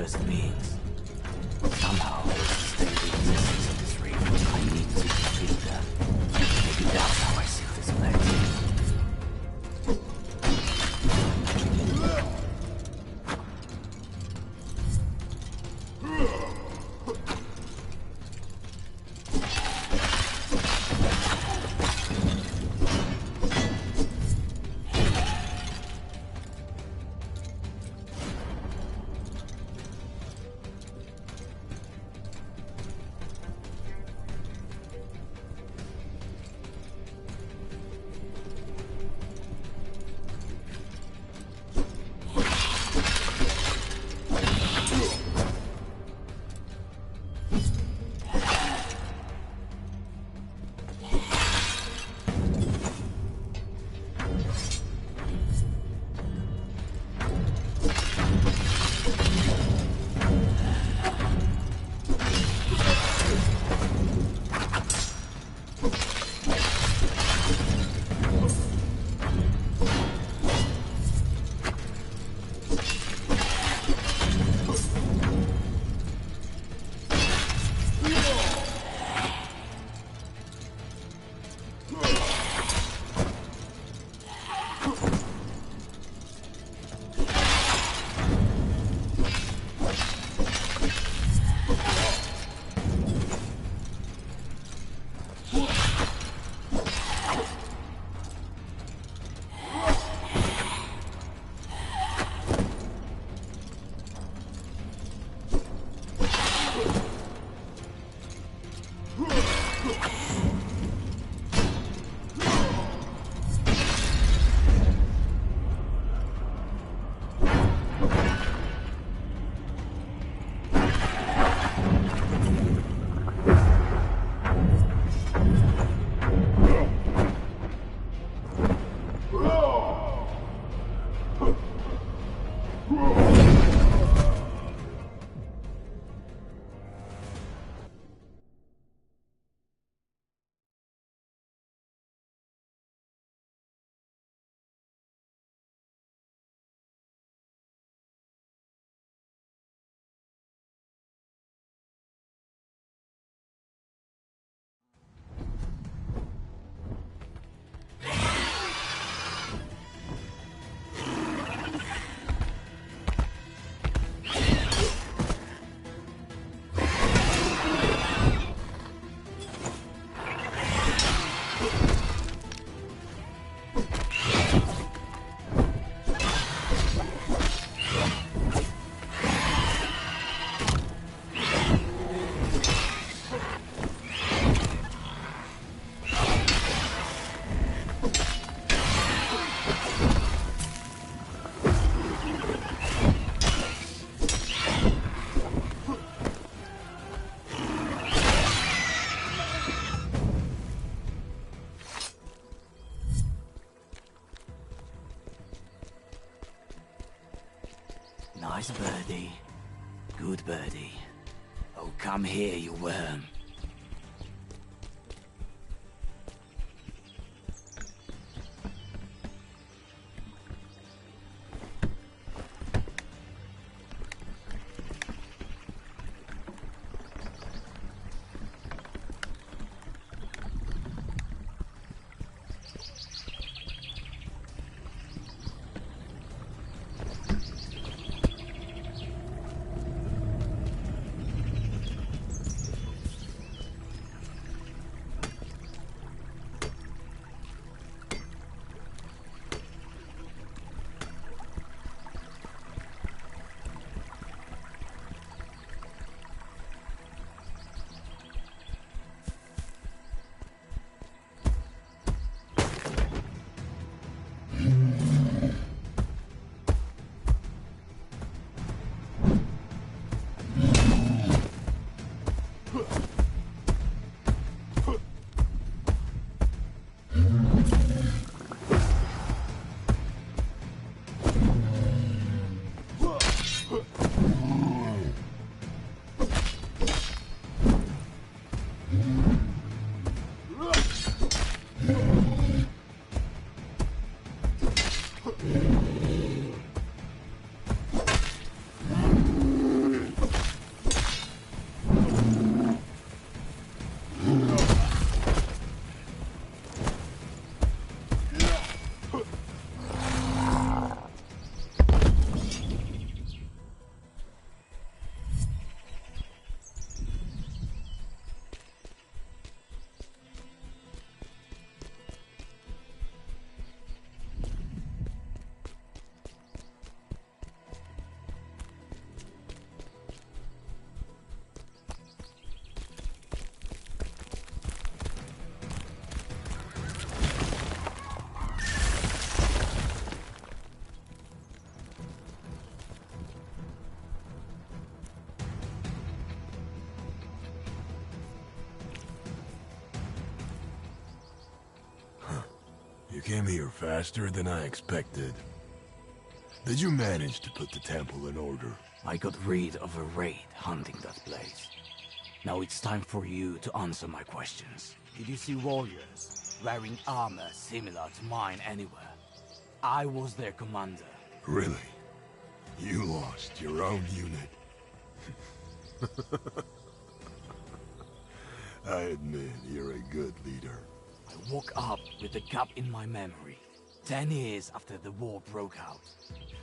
first beings. Somehow, to sustain the existence of this region, I need to defeat them. Maybe that's how I see this place. Nice birdie. Good birdie. Oh, come here, you worm. came here faster than I expected. Did you manage to put the temple in order? I got rid of a raid hunting that place. Now it's time for you to answer my questions. Did you see warriors wearing armor similar to mine anywhere? I was their commander. Really? You lost your own unit? I admit, you're a good leader. I woke up with a gap in my memory. 10 years after the war broke out.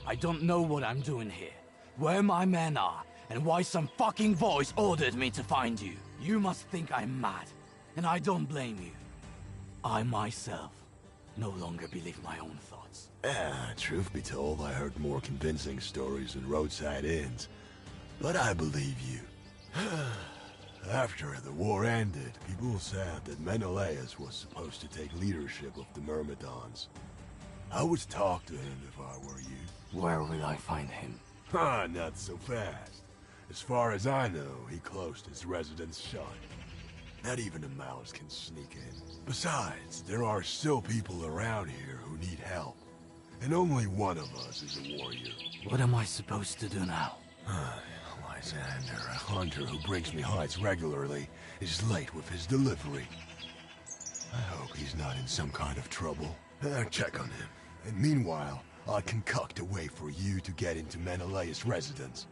I don't know what I'm doing here, where my men are, and why some fucking voice ordered me to find you. You must think I'm mad, and I don't blame you. I myself no longer believe my own thoughts. Truth be told, I heard more convincing stories than roadside inns. But I believe you. After the war ended, people said that Menelaus was supposed to take leadership of the Myrmidons. I would talk to him if I were you. Where will I find him? Not so fast. As far as I know, he closed his residence shut. Not even a mouse can sneak in. Besides, there are still people around here who need help. And only one of us is a warrior. What am I supposed to do now? Lysander, a hunter who brings me hides regularly, is late with his delivery. I hope he's not in some kind of trouble. Check on him. And meanwhile, I'll concoct a way for you to get into Menelaus' residence.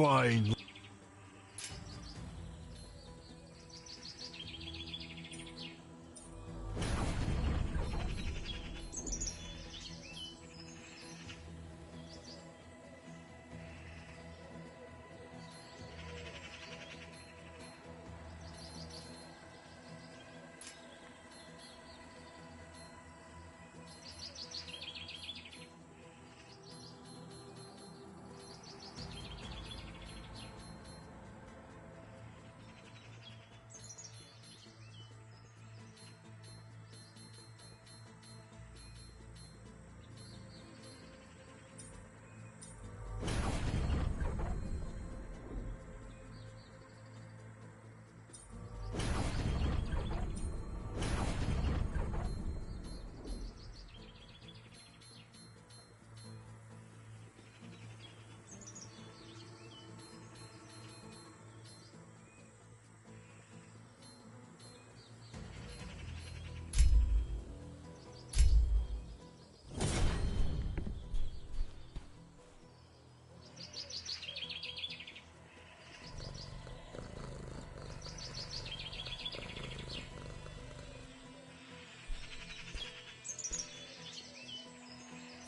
fine.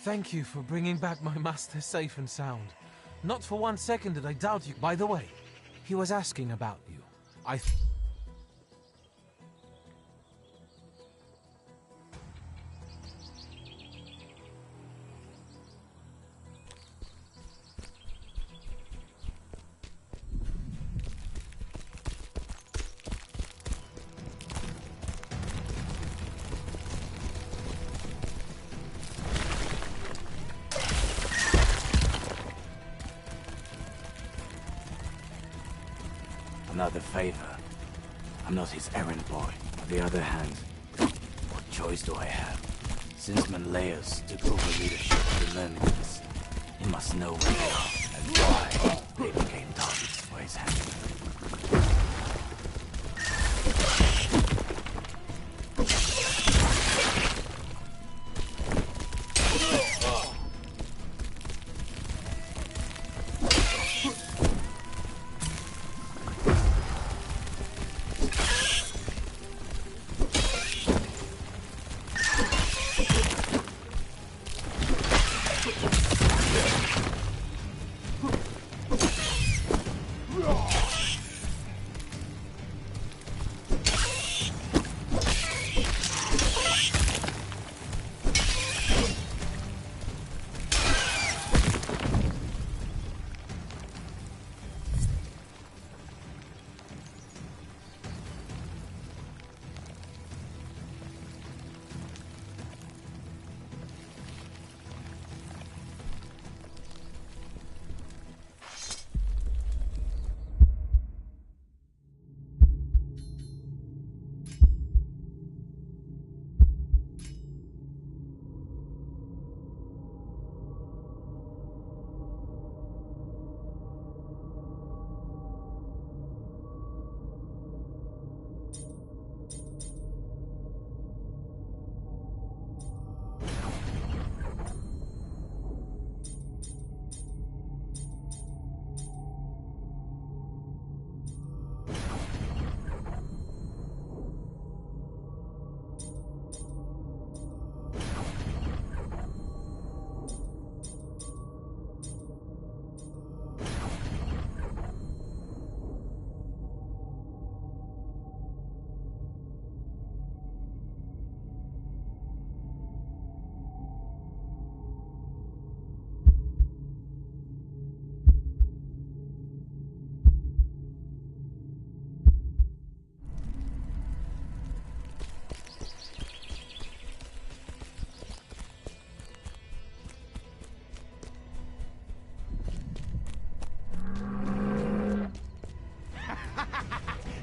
Thank you for bringing back my master safe and sound. Not for 1 second did I doubt you. By the way, he was asking about you. Another favor. I'm not his errand boy. On the other hand, what choice do I have? Since Menelaus took over leadership of the mermaids, he must know where they are and why they became targets for his hand.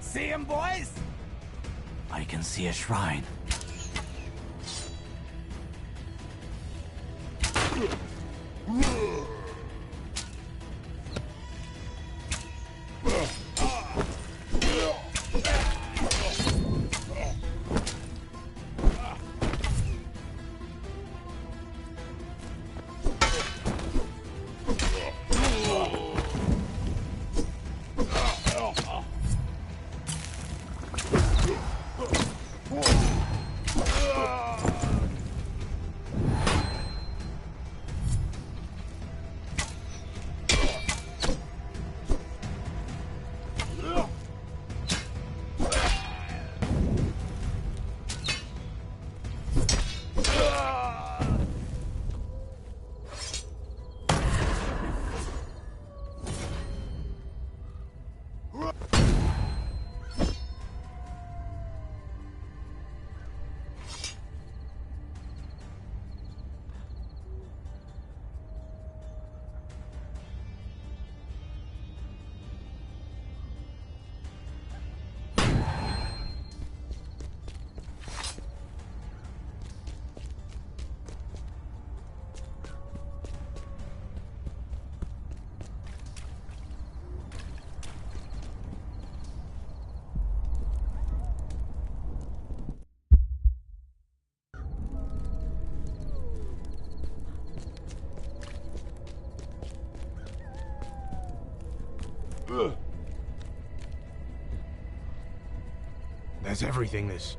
See him, boys? I can see a shrine. That's everything this...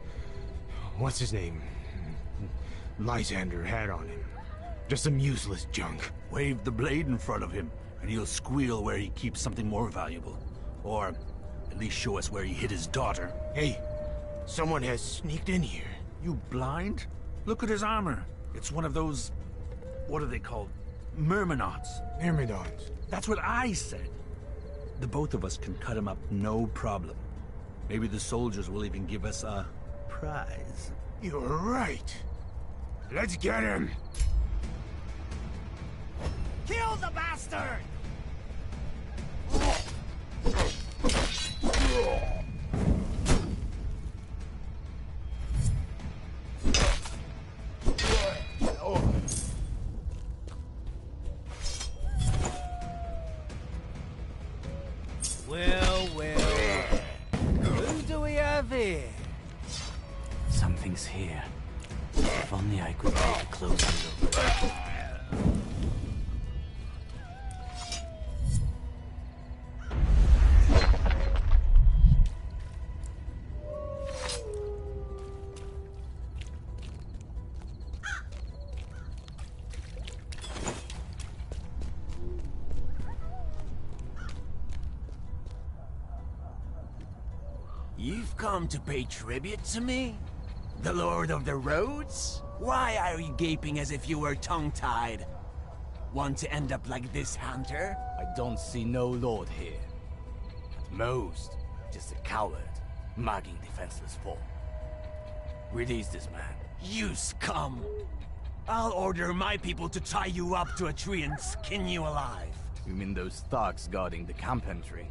what's his name? Lysander had on him. Just some useless junk. Wave the blade in front of him, and he'll squeal where he keeps something more valuable. Or at least show us where he hid his daughter. Hey, someone has sneaked in here. You blind? Look at his armor. It's one of those... what are they called? Myrmidons. Myrmidons. That's what I said. The both of us can cut him up no problem. Maybe the soldiers will even give us a prize. You're right. Let's get him. Kill the bastard! Well, who do we have here? Something's here. If only I could take a closer look. You've come to pay tribute to me? The Lord of the Roads? Why are you gaping as if you were tongue-tied? Want to end up like this, Hunter? I don't see no lord here. At most, just a coward, mugging defenseless folk. Release this man. You scum! I'll order my people to tie you up to a tree and skin you alive. You mean those thugs guarding the camp entry?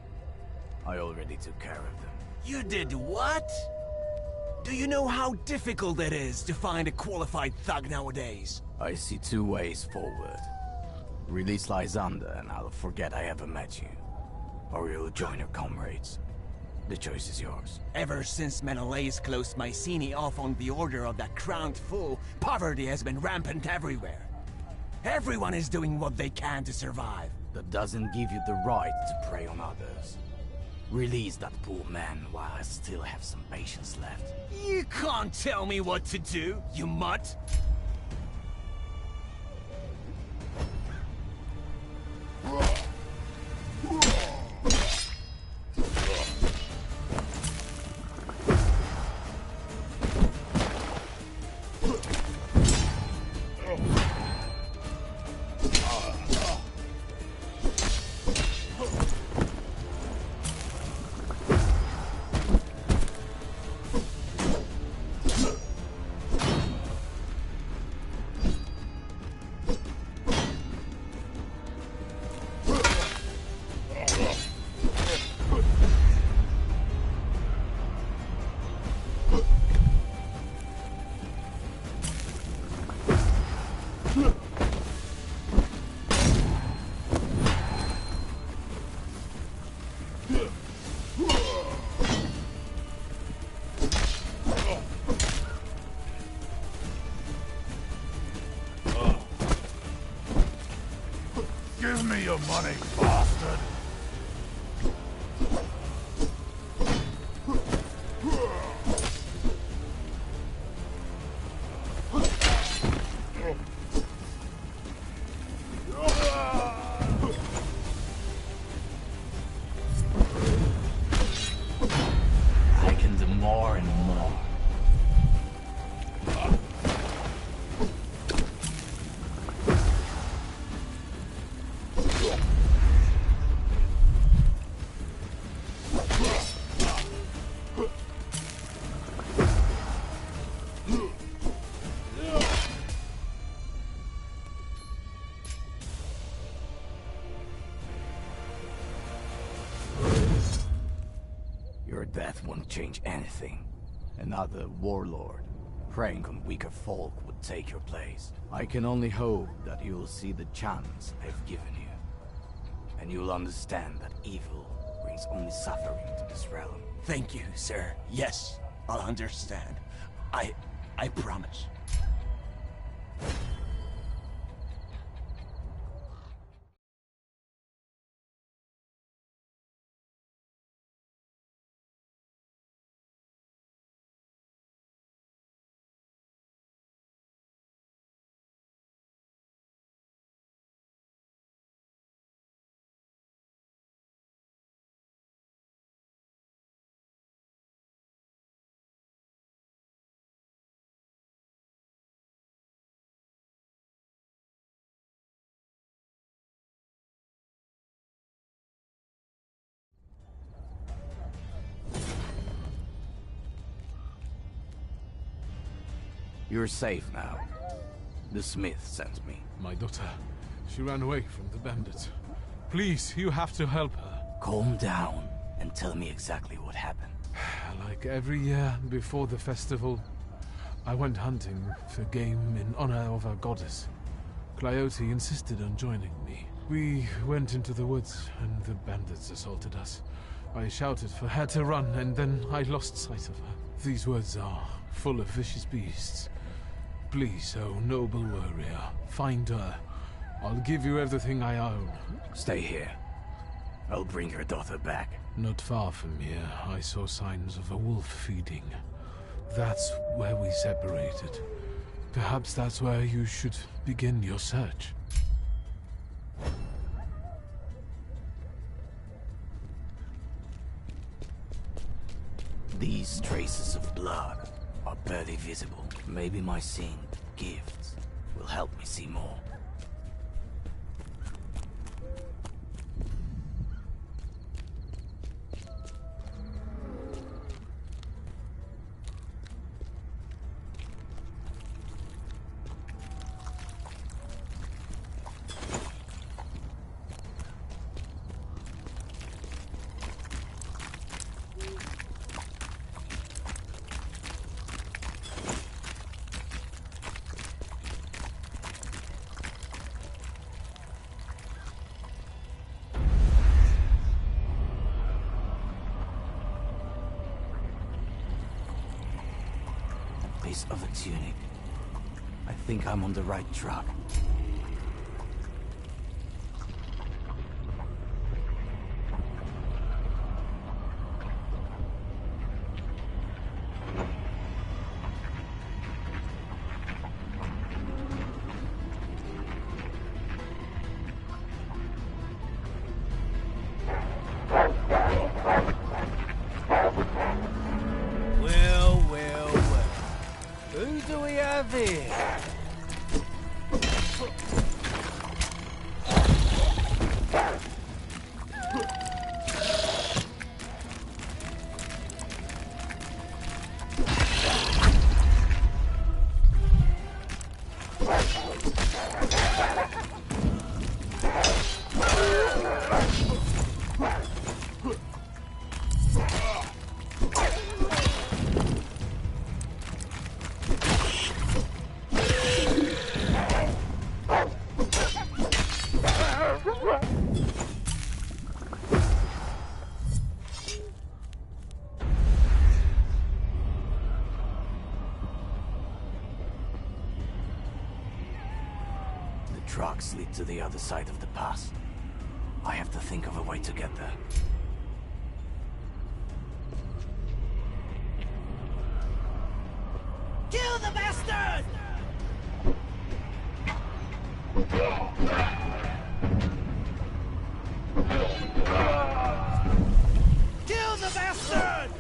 I already took care of them. You did what? Do you know how difficult it is to find a qualified thug nowadays? I see two ways forward. Release Lysander and I'll forget I ever met you. Or you'll join your comrades. The choice is yours. Ever since Menelaus closed Mycenae off on the order of that crowned fool, poverty has been rampant everywhere. Everyone is doing what they can to survive. That doesn't give you the right to prey on others. Release that poor man while I still have some patience left. You can't tell me what to do, you mutt! Give me your money, bastard! I can do more and more. Your death won't change anything. Another warlord, preying on weaker folk, would take your place. I can only hope that you'll see the chance I've given you. And you'll understand that evil brings only suffering to this realm. Thank you, sir. Yes, I'll understand. I promise. You're safe now. The smith sent me. My daughter, she ran away from the bandits. Please, you have to help her. Calm down and tell me exactly what happened. Like every year before the festival, I went hunting for game in honor of our goddess. Cleote insisted on joining me. We went into the woods and the bandits assaulted us. I shouted for her to run and then I lost sight of her. These woods are full of vicious beasts. Please, oh noble warrior, find her. I'll give you everything I own. Stay here. I'll bring your daughter back. Not far from here, I saw signs of a wolf feeding. That's where we separated. Perhaps that's where you should begin your search. These traces of blood are barely visible. Maybe my seeing gifts will help me see more. Piece of a tunic. I think I'm on the right track. Who do we have here? Trucks lead to the other side of the pass. I have to think of a way to get there. Kill the bastard! Kill the bastard!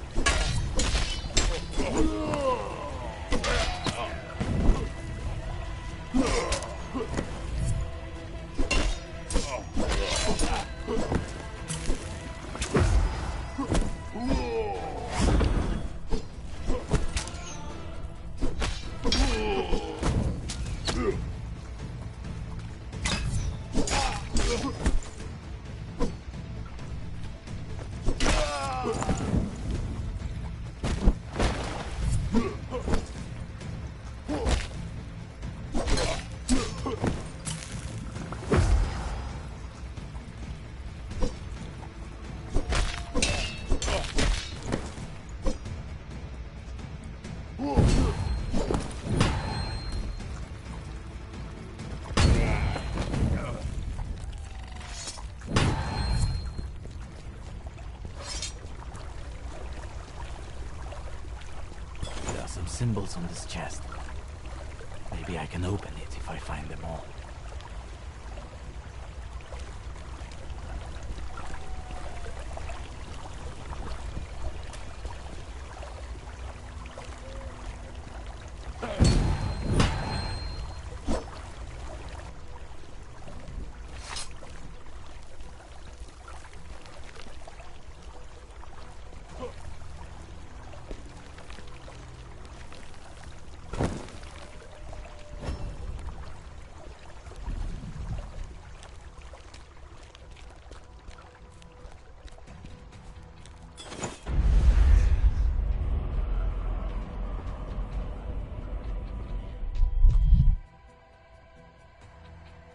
Symbols on this chest. Maybe I can open it if I find them all.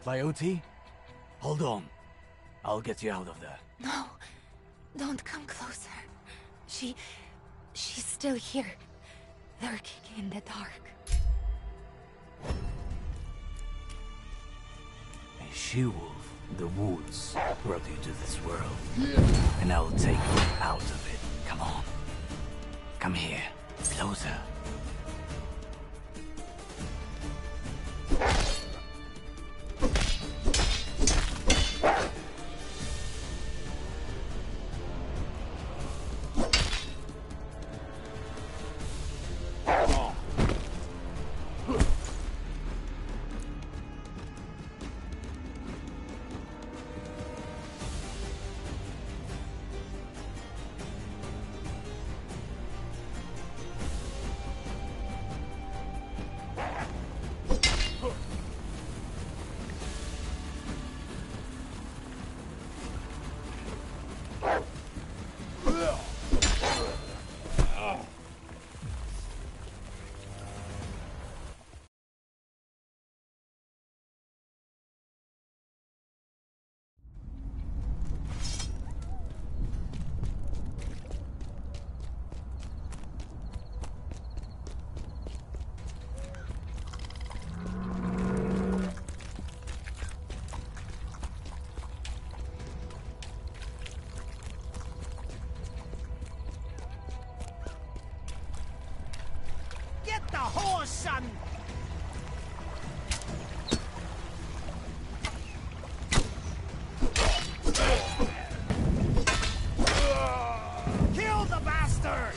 Coyote? Hold on. I'll get you out of there. No, don't come closer. She's still here, lurking in the dark. A she-wolf, the woods, brought you to this world. And I'll take you out of it. Come on. Come here. Closer. Get the horse, son! Kill the bastard!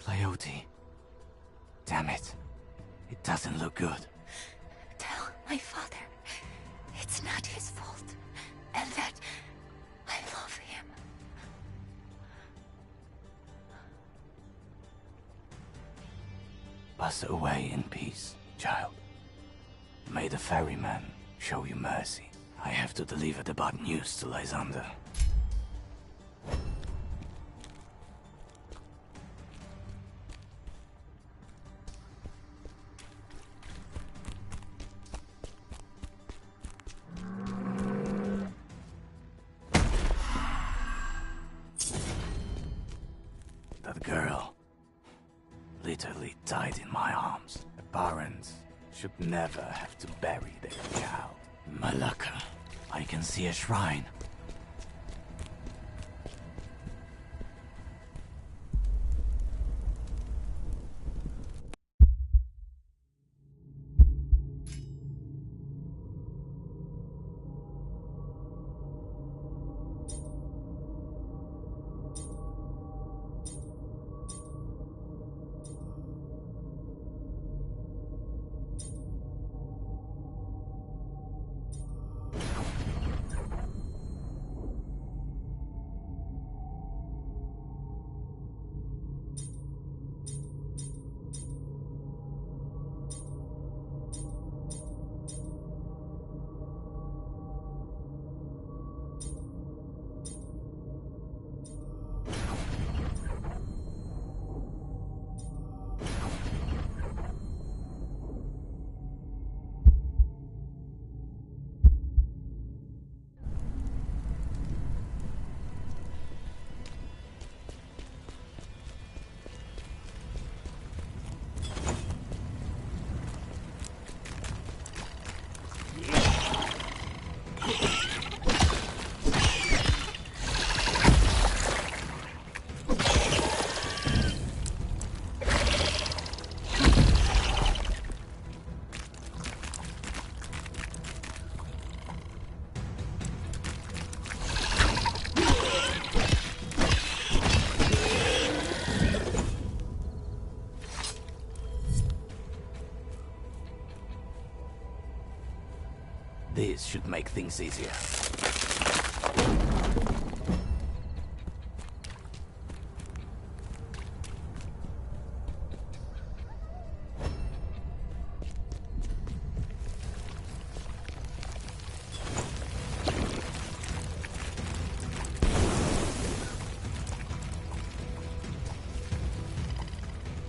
Coyote. Damn it. It doesn't look good. Tell my father it's not his fault, and that I love him. Pass away in peace, child. May the ferryman show you mercy. I have to deliver the bad news to Lysander. That girl literally died in my arms. The parents should never have to bury their child. Malaka, I can see a shrine. This should make things easier.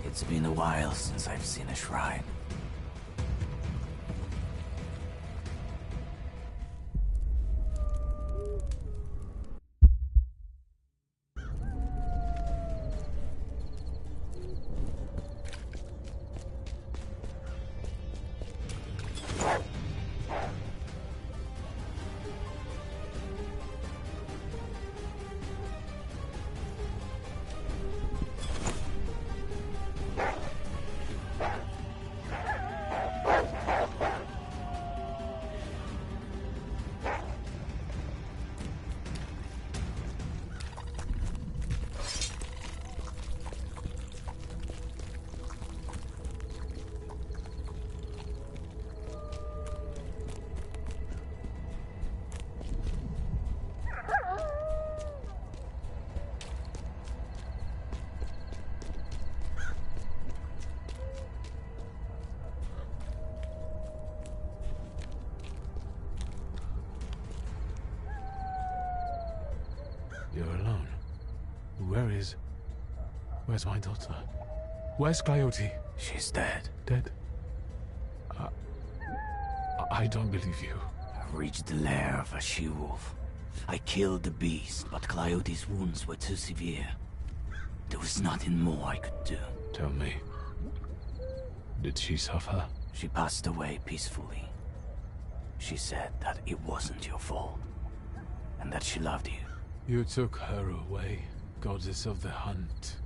It's been a while since I've seen a shrine. You're alone. Where's my daughter? Where's Coyote? She's dead. Dead? I don't believe you. I reached the lair of a she-wolf. I killed the beast, but Coyote's wounds were too severe. There was nothing more I could do. Tell me, did she suffer? She passed away peacefully. She said that it wasn't your fault, and that she loved you. You took her away, goddess of the hunt.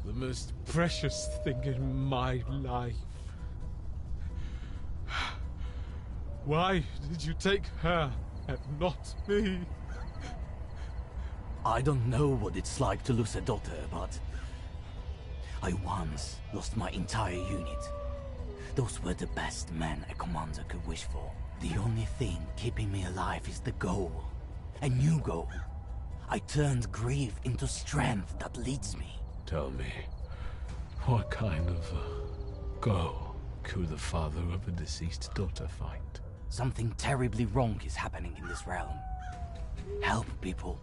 The most precious thing in my life. Why did you take her and not me? I don't know what it's like to lose a daughter, but I once lost my entire unit. Those were the best men a commander could wish for. The only thing keeping me alive is the goal. A new goal. I turned grief into strength that leads me. Tell me, what kind of goal could the father of a deceased daughter find? Something terribly wrong is happening in this realm. Help people.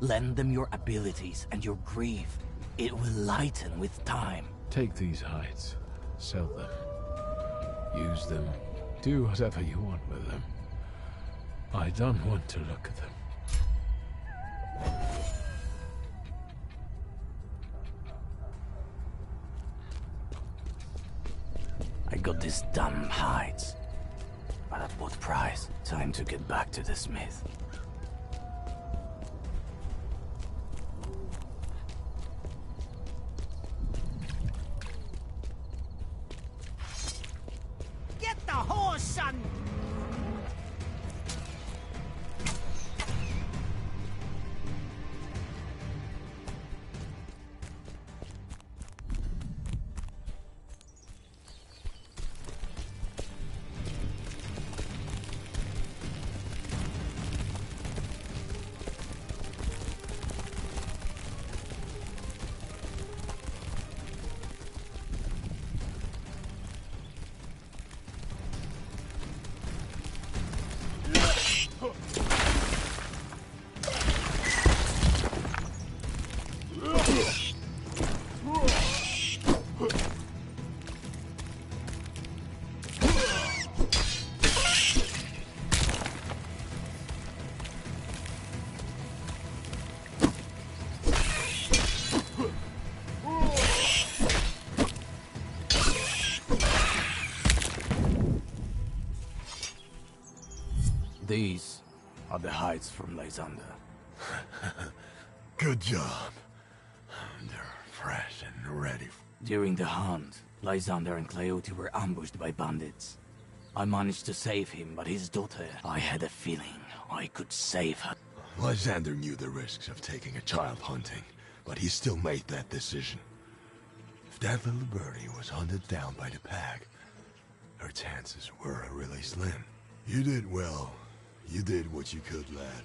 Lend them your abilities and your grief. It will lighten with time. Take these hides, sell them, use them, do whatever you want with them. I don't want to look at them. I got these damn hides. But at what price? Time to get back to the smith. Get the horse, son! These are the hides from Lysander. Good job. They're fresh and ready. During the hunt, Lysander and Coyote were ambushed by bandits. I managed to save him, but his daughter, I had a feeling I could save her. Lysander knew the risks of taking a child hunting, but he still made that decision. If that little birdie was hunted down by the pack, her chances were really slim. You did well. You did what you could, lad.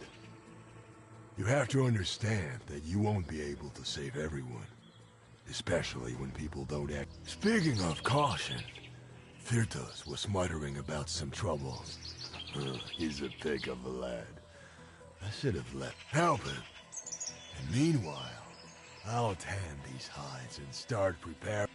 You have to understand that you won't be able to save everyone. Especially when people don't act. Speaking of caution, Firtos was muttering about some trouble. He's a pig of a lad. I should have let help him. And meanwhile, I'll tan these hides and start preparing.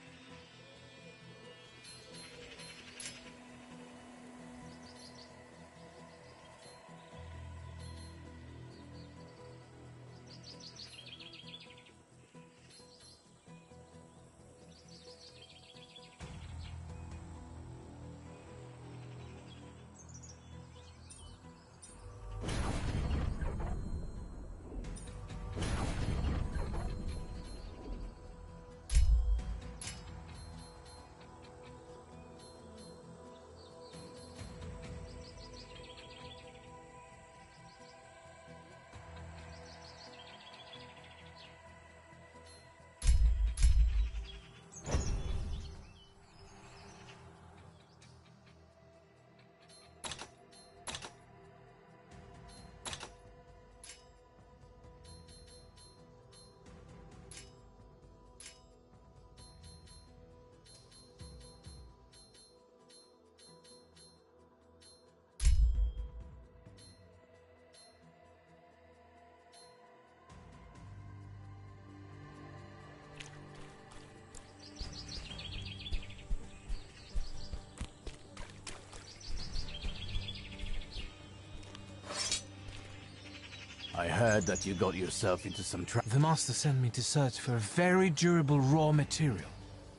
I heard that you got yourself into some trouble. The master sent me to search for a very durable raw material.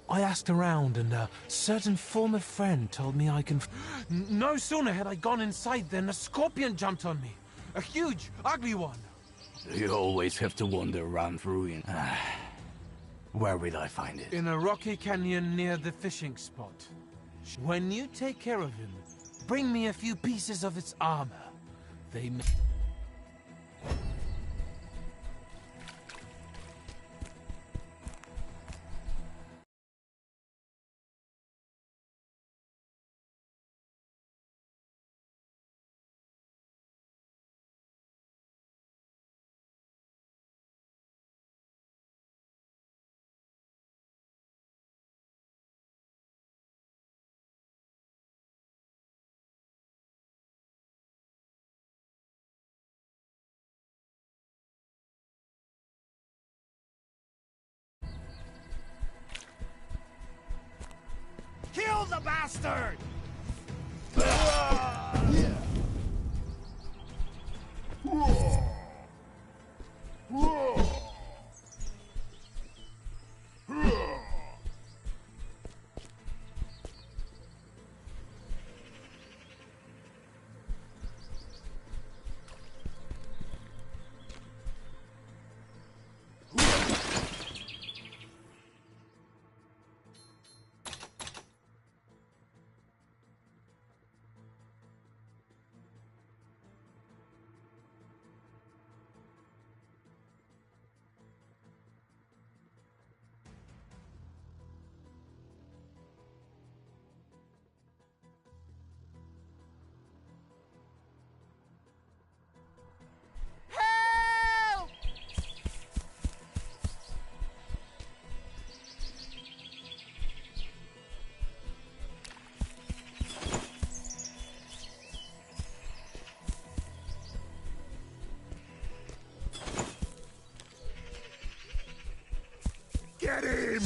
I asked around and a certain former friend told me I can... No sooner had I gone inside than a scorpion jumped on me. A huge, ugly one. You always have to wander around ruin. Where will I find it? In a rocky canyon near the fishing spot. When you take care of him, bring me a few pieces of its armor. They may... Kill the bastard! Get him!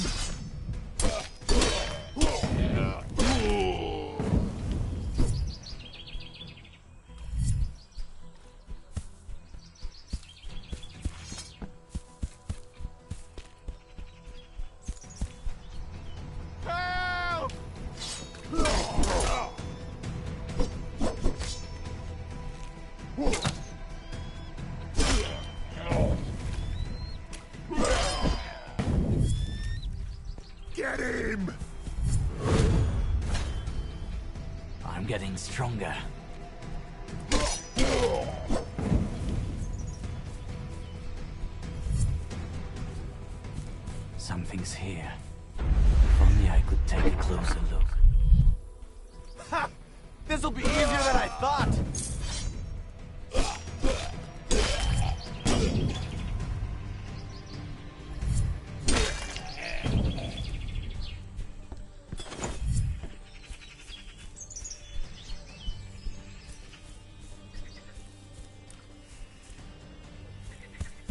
Get him! I'm getting stronger. Something's here. If only I could take a closer look. Ha! This'll be easier than I thought!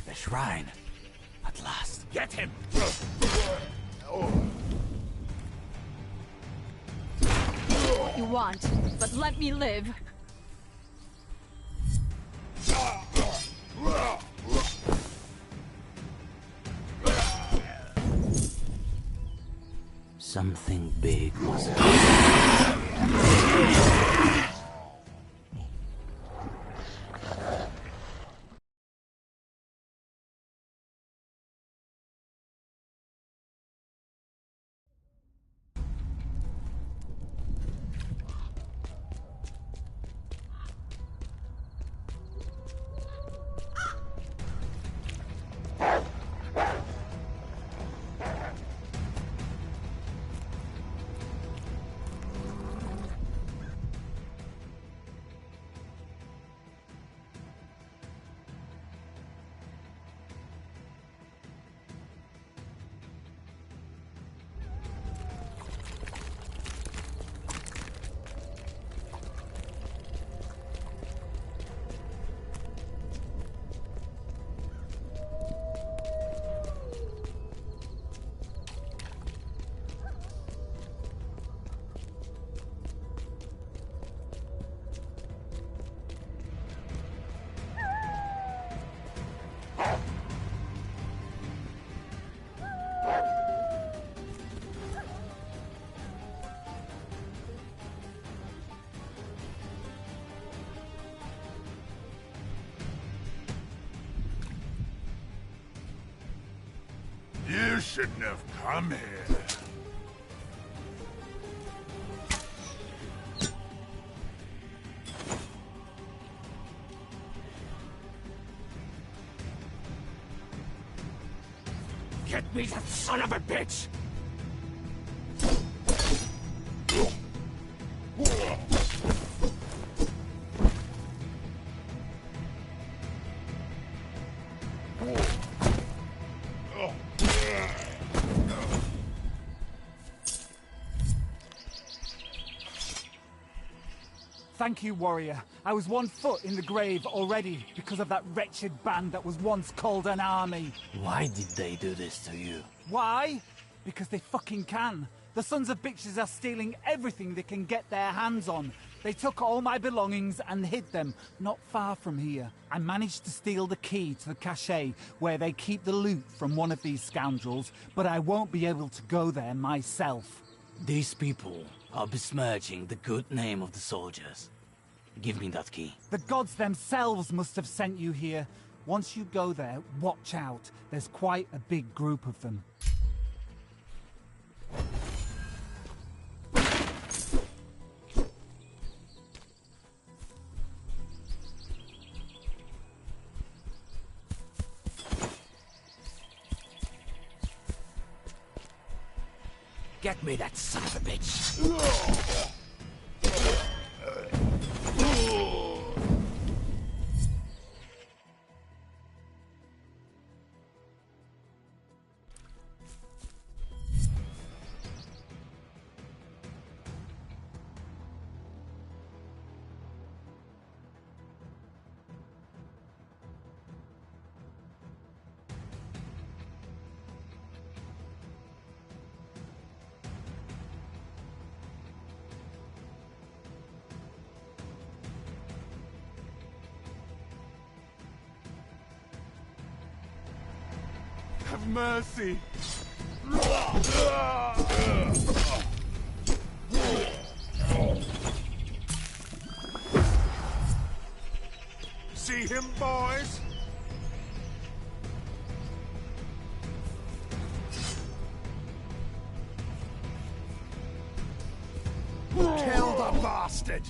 The shrine. At last. Get him! What you want, but let me live. Something big must You shouldn't have come here. Get me that son of a bitch! Thank you, warrior. I was 1 foot in the grave already because of that wretched band that was once called an army. Why did they do this to you? Why? Because they fucking can. The sons of bitches are stealing everything they can get their hands on. They took all my belongings and hid them, not far from here. I managed to steal the key to the cache where they keep the loot from one of these scoundrels, but I won't be able to go there myself. These people are besmirching the good name of the soldiers. Give me that key. The gods themselves must have sent you here. Once you go there, watch out. There's quite a big group of them. Get me that son of a bitch! Have mercy! See him, boys? Kill the bastard!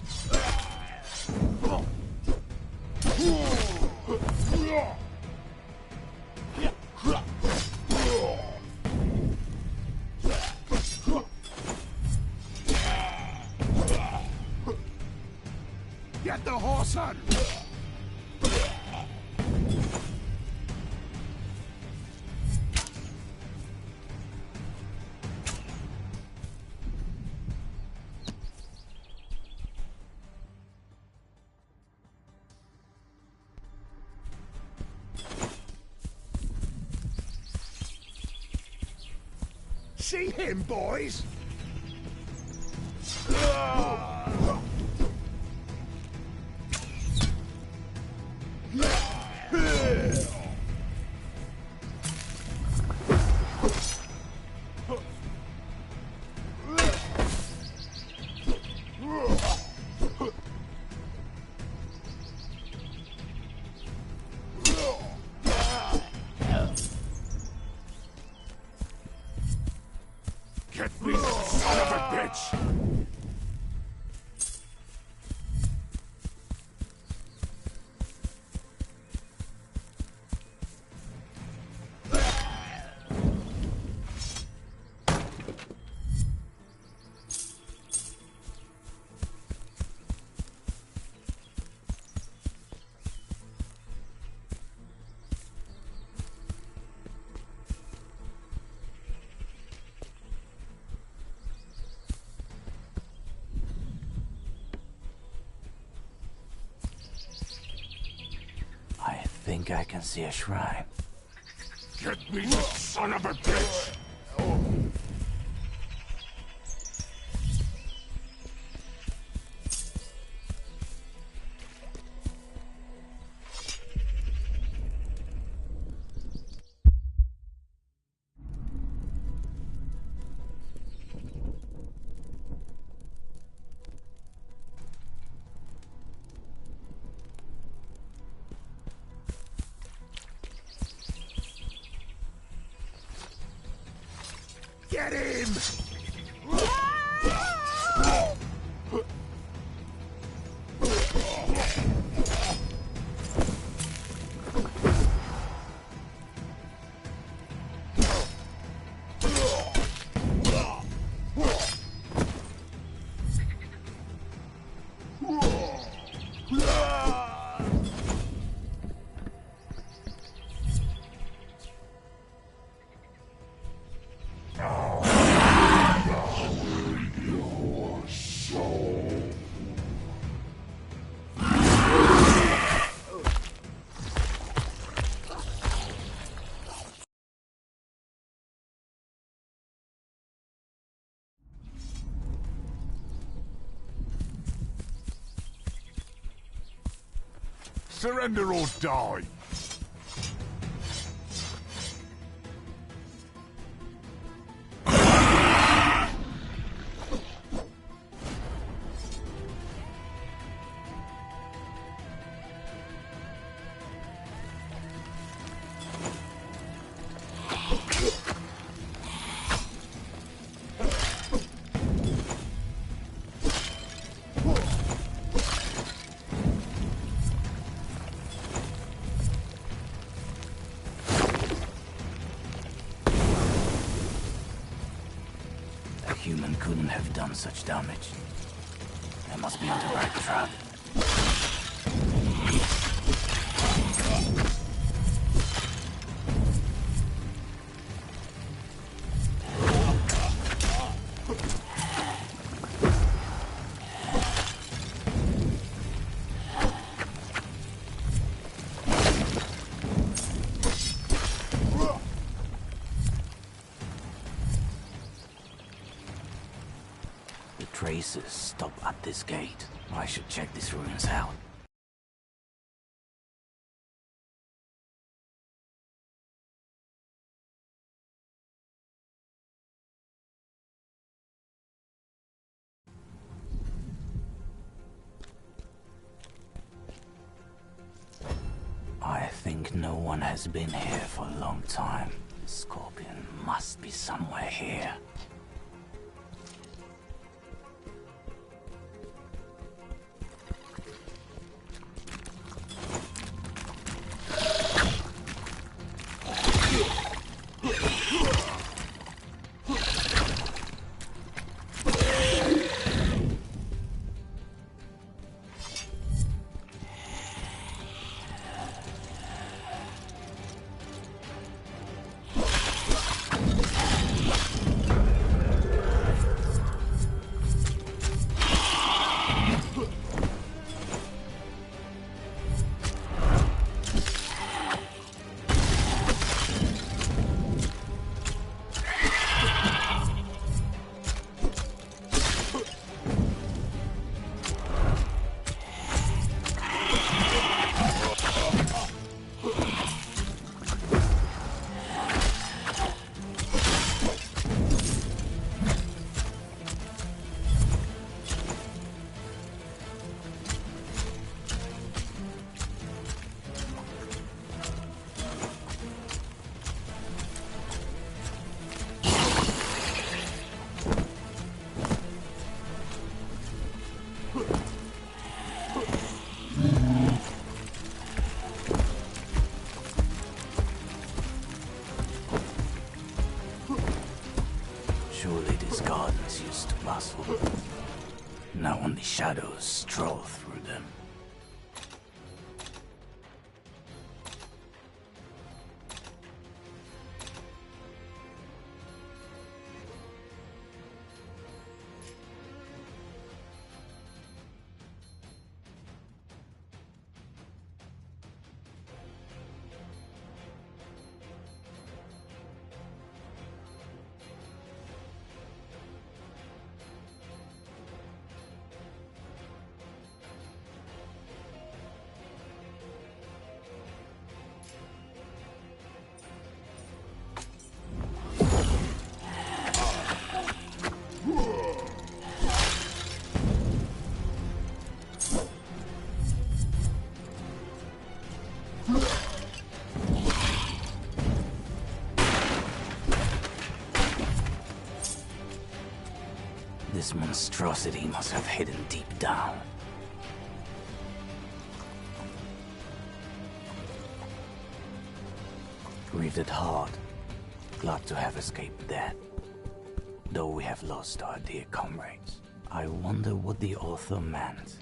Get the horse on! See him, boys? Get me, son of a bitch! I think I can see a shrine. Get me, you son of a bitch! Get him! Surrender or die! Human couldn't have done such damage. They must be on the right track. Traces stop at this gate. I should check these ruins out. I think no one has been here for a long time. The Scorpion must be somewhere here. Surely these gardens used to bustle. Now only shadows stroll through them. This monstrosity must have hidden deep down. Grieved at heart, glad to have escaped death. Though we have lost our dear comrades, I wonder what the author meant.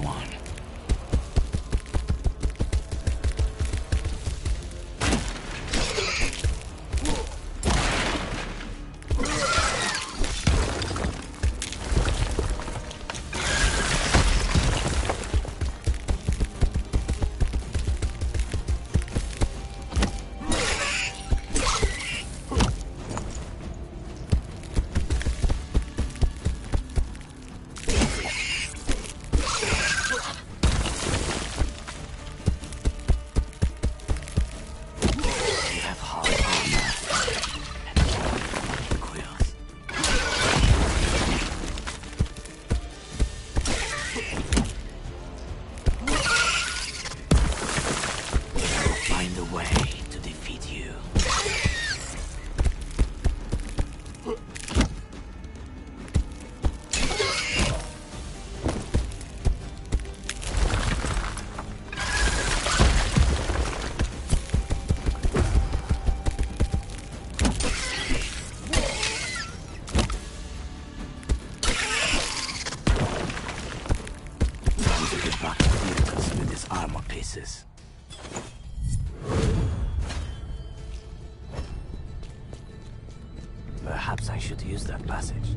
one. Perhaps I should use that passage.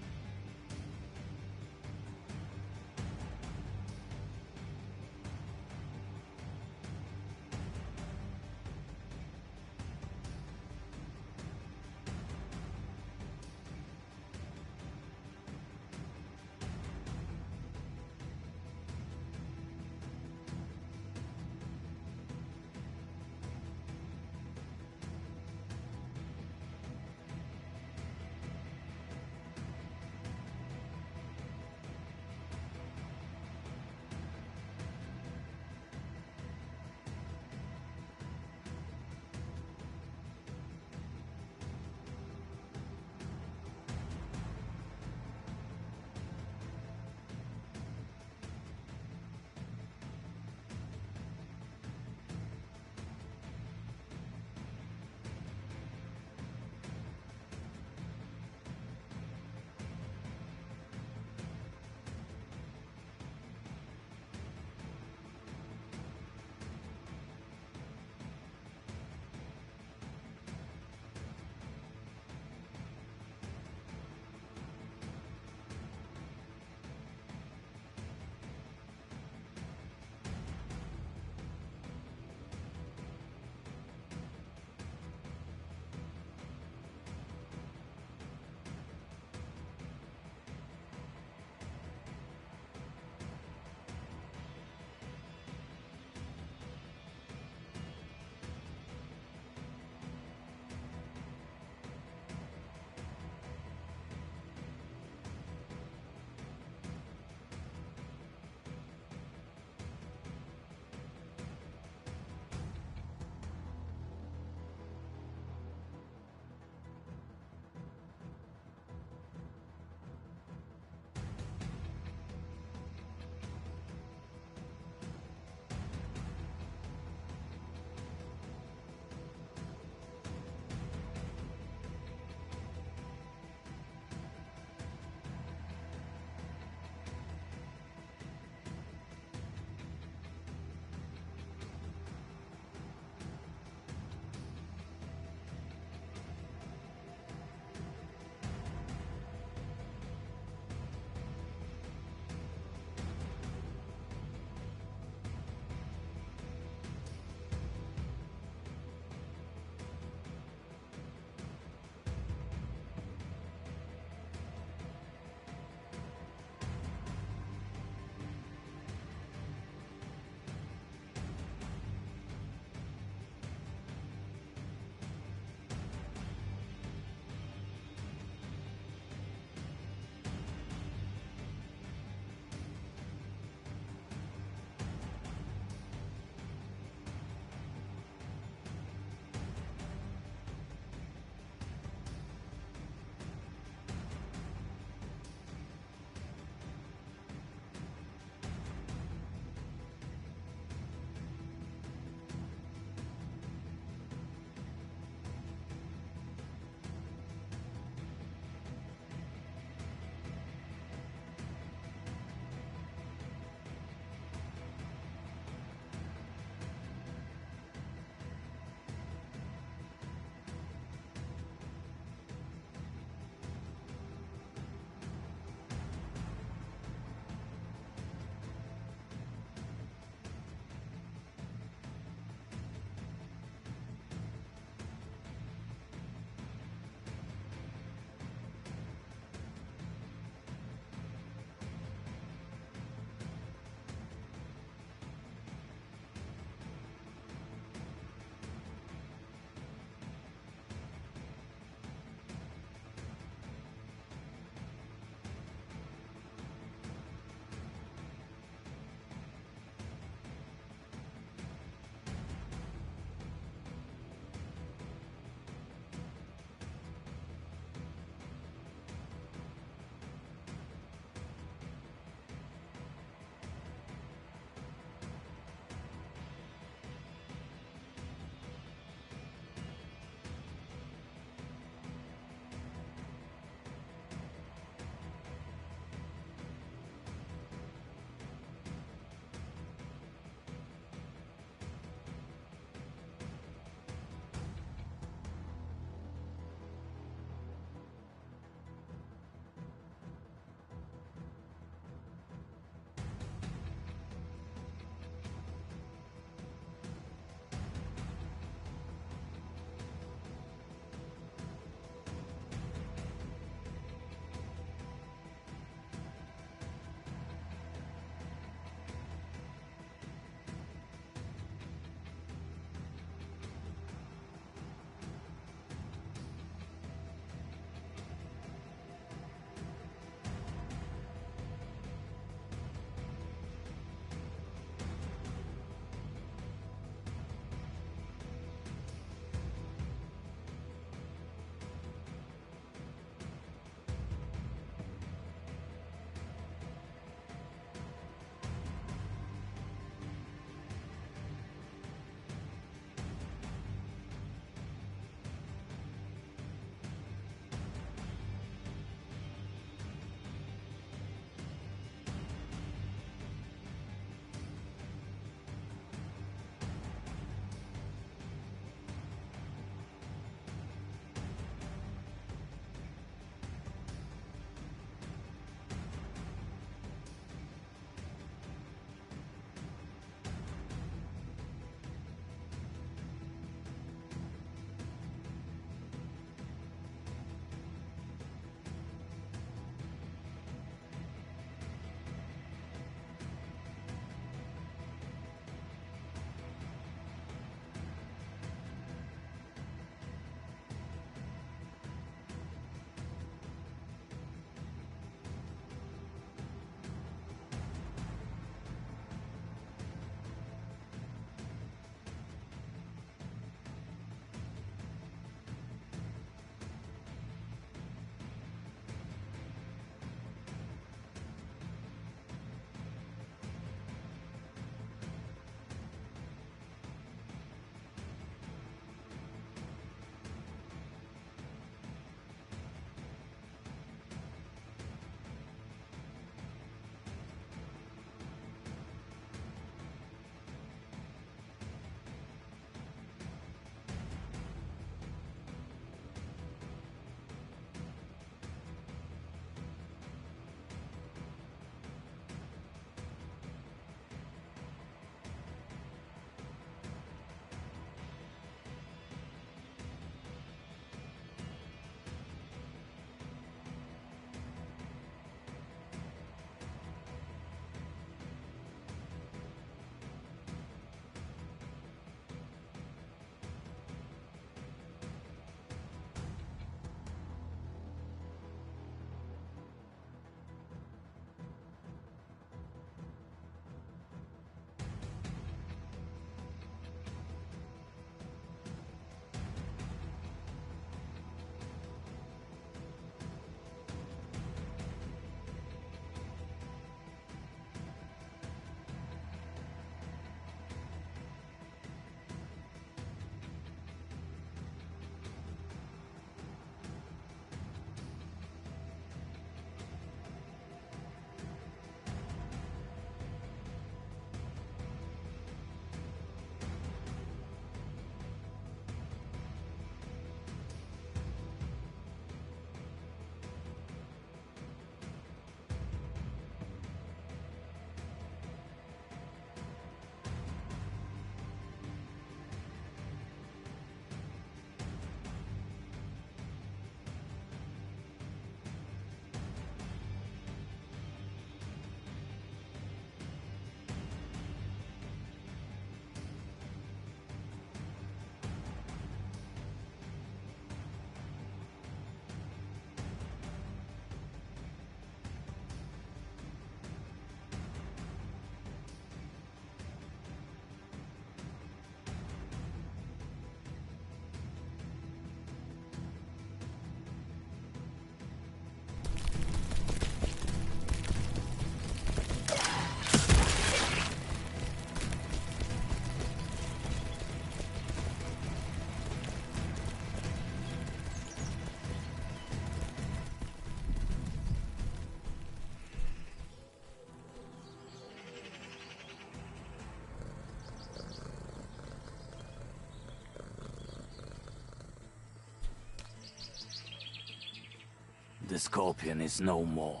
The scorpion is no more.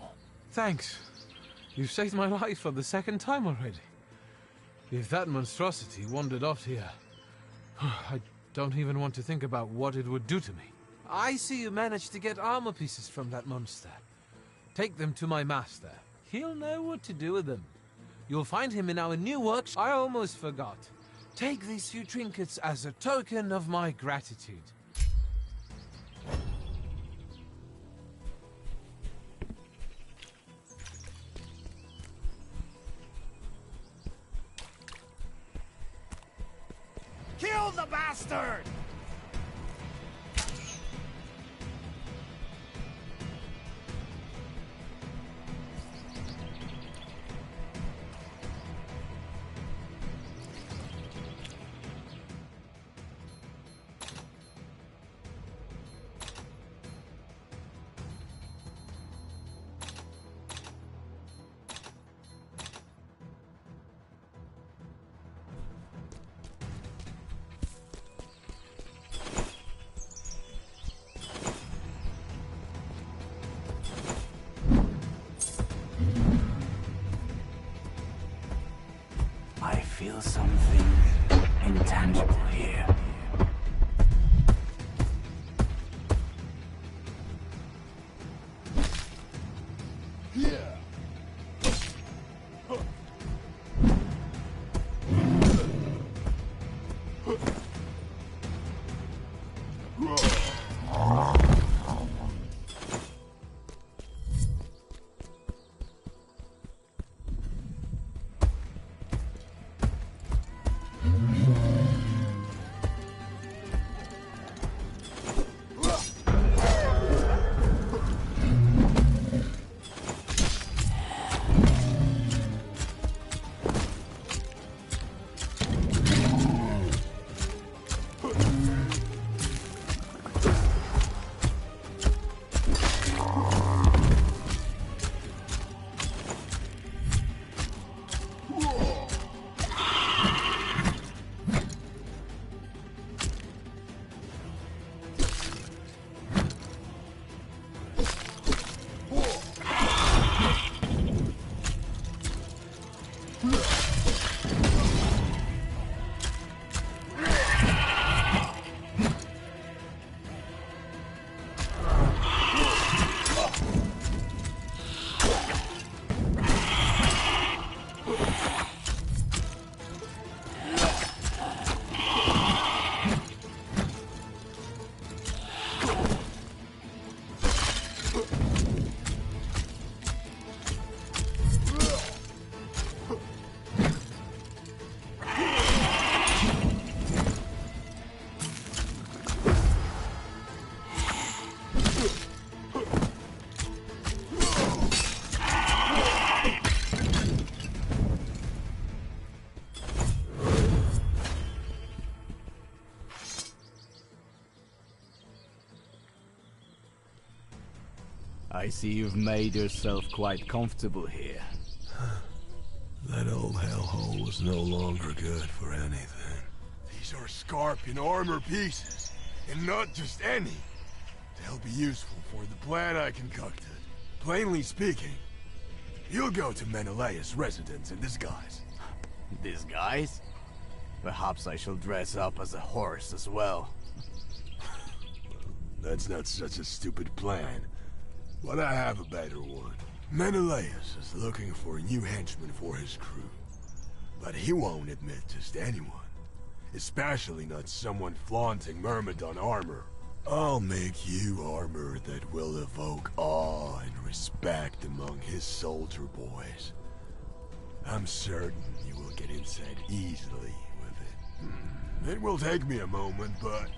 Thanks. You've saved my life for the second time already. If that monstrosity wandered off here, I don't even want to think about what it would do to me. I see you managed to get armor pieces from that monster. Take them to my master. He'll know what to do with them. You'll find him in our new workshop. I almost forgot. Take these few trinkets as a token of my gratitude. Kill the bastard! I feel something intangible here. I see you've made yourself quite comfortable here. That old hellhole was no longer good for anything. These are scorpion armor pieces, and not just any. They'll be useful for the plan I concocted. Plainly speaking, you'll go to Menelaus' residence in disguise. Disguise? Perhaps I shall dress up as a horse as well. That's not such a stupid plan. But I have a better one. Menelaus is looking for a new henchman for his crew. But he won't admit just anyone. Especially not someone flaunting Myrmidon armor. I'll make you armor that will evoke awe and respect among his soldier boys. I'm certain you will get inside easily with it. It will take me a moment, but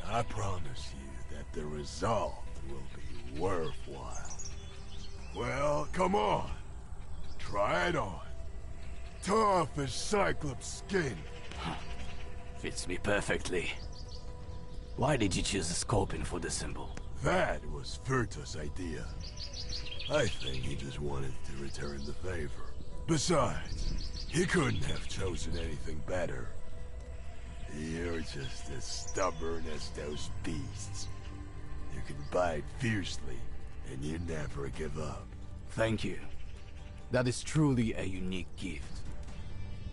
I promise you that the result will be worthwhile. Well, come on. Try it on. Tough as Cyclops skin. Fits me perfectly. Why did you choose a scorpion for the symbol? That was Furta's idea. I think he just wanted to return the favor. Besides, he couldn't have chosen anything better. You're just as stubborn as those beasts. You can bite fiercely and you never give up. Thank you. That is truly a unique gift.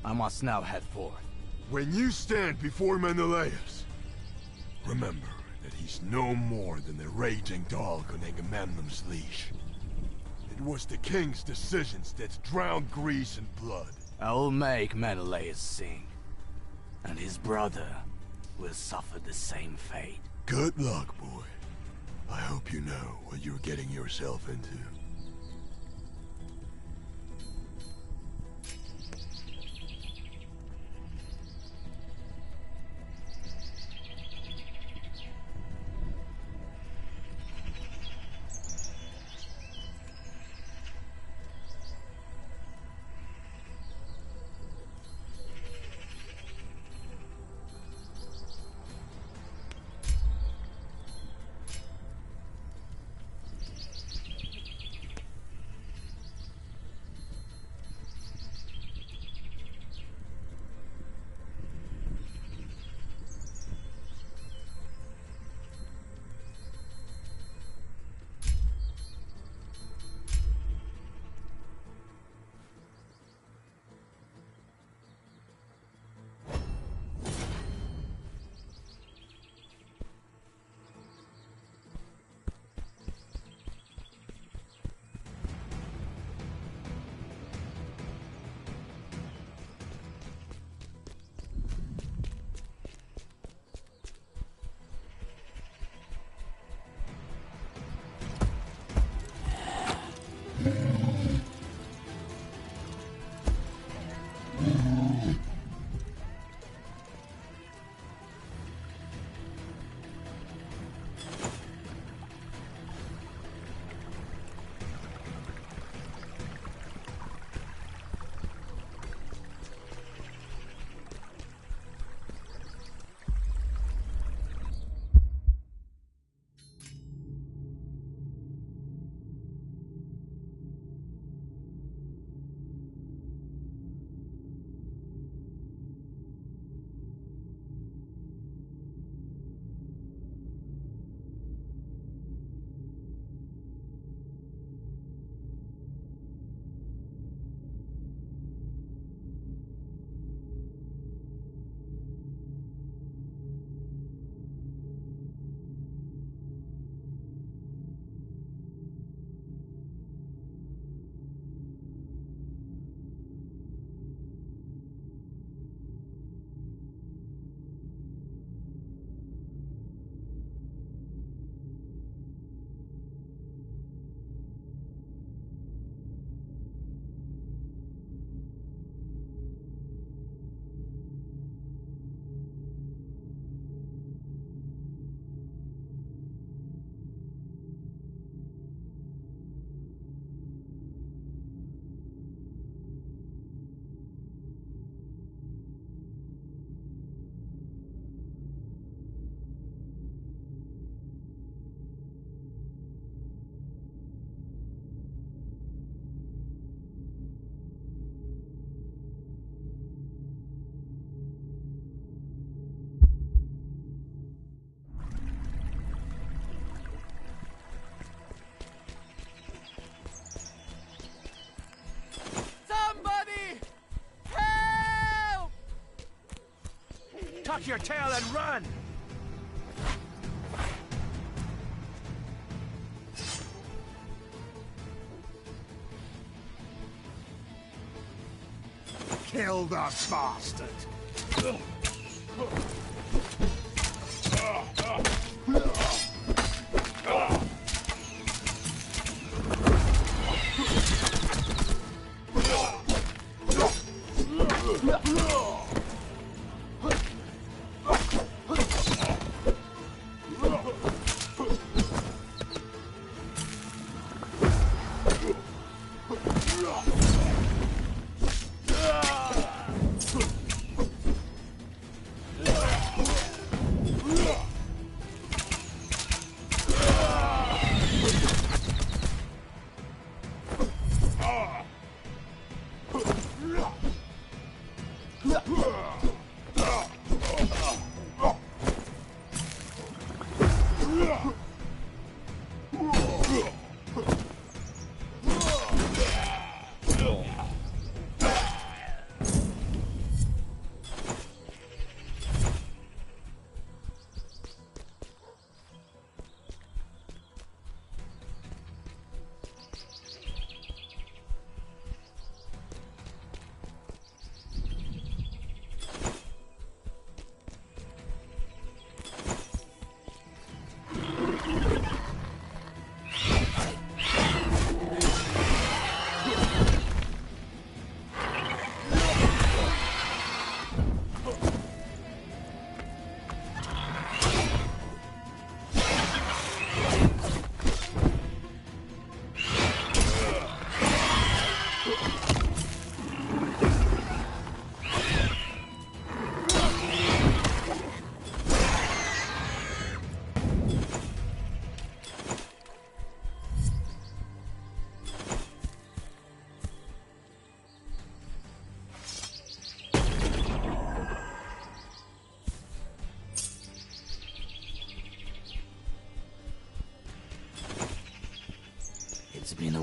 I must now head forth. When you stand before Menelaus, remember that he's no more than the raging dog on Agamemnon's leash. It was the king's decisions that drowned Greece in blood. I will make Menelaus sing, and his brother will suffer the same fate. Good luck, boy. I hope you know what you're getting yourself into. Tuck your tail and run! Kill the bastard!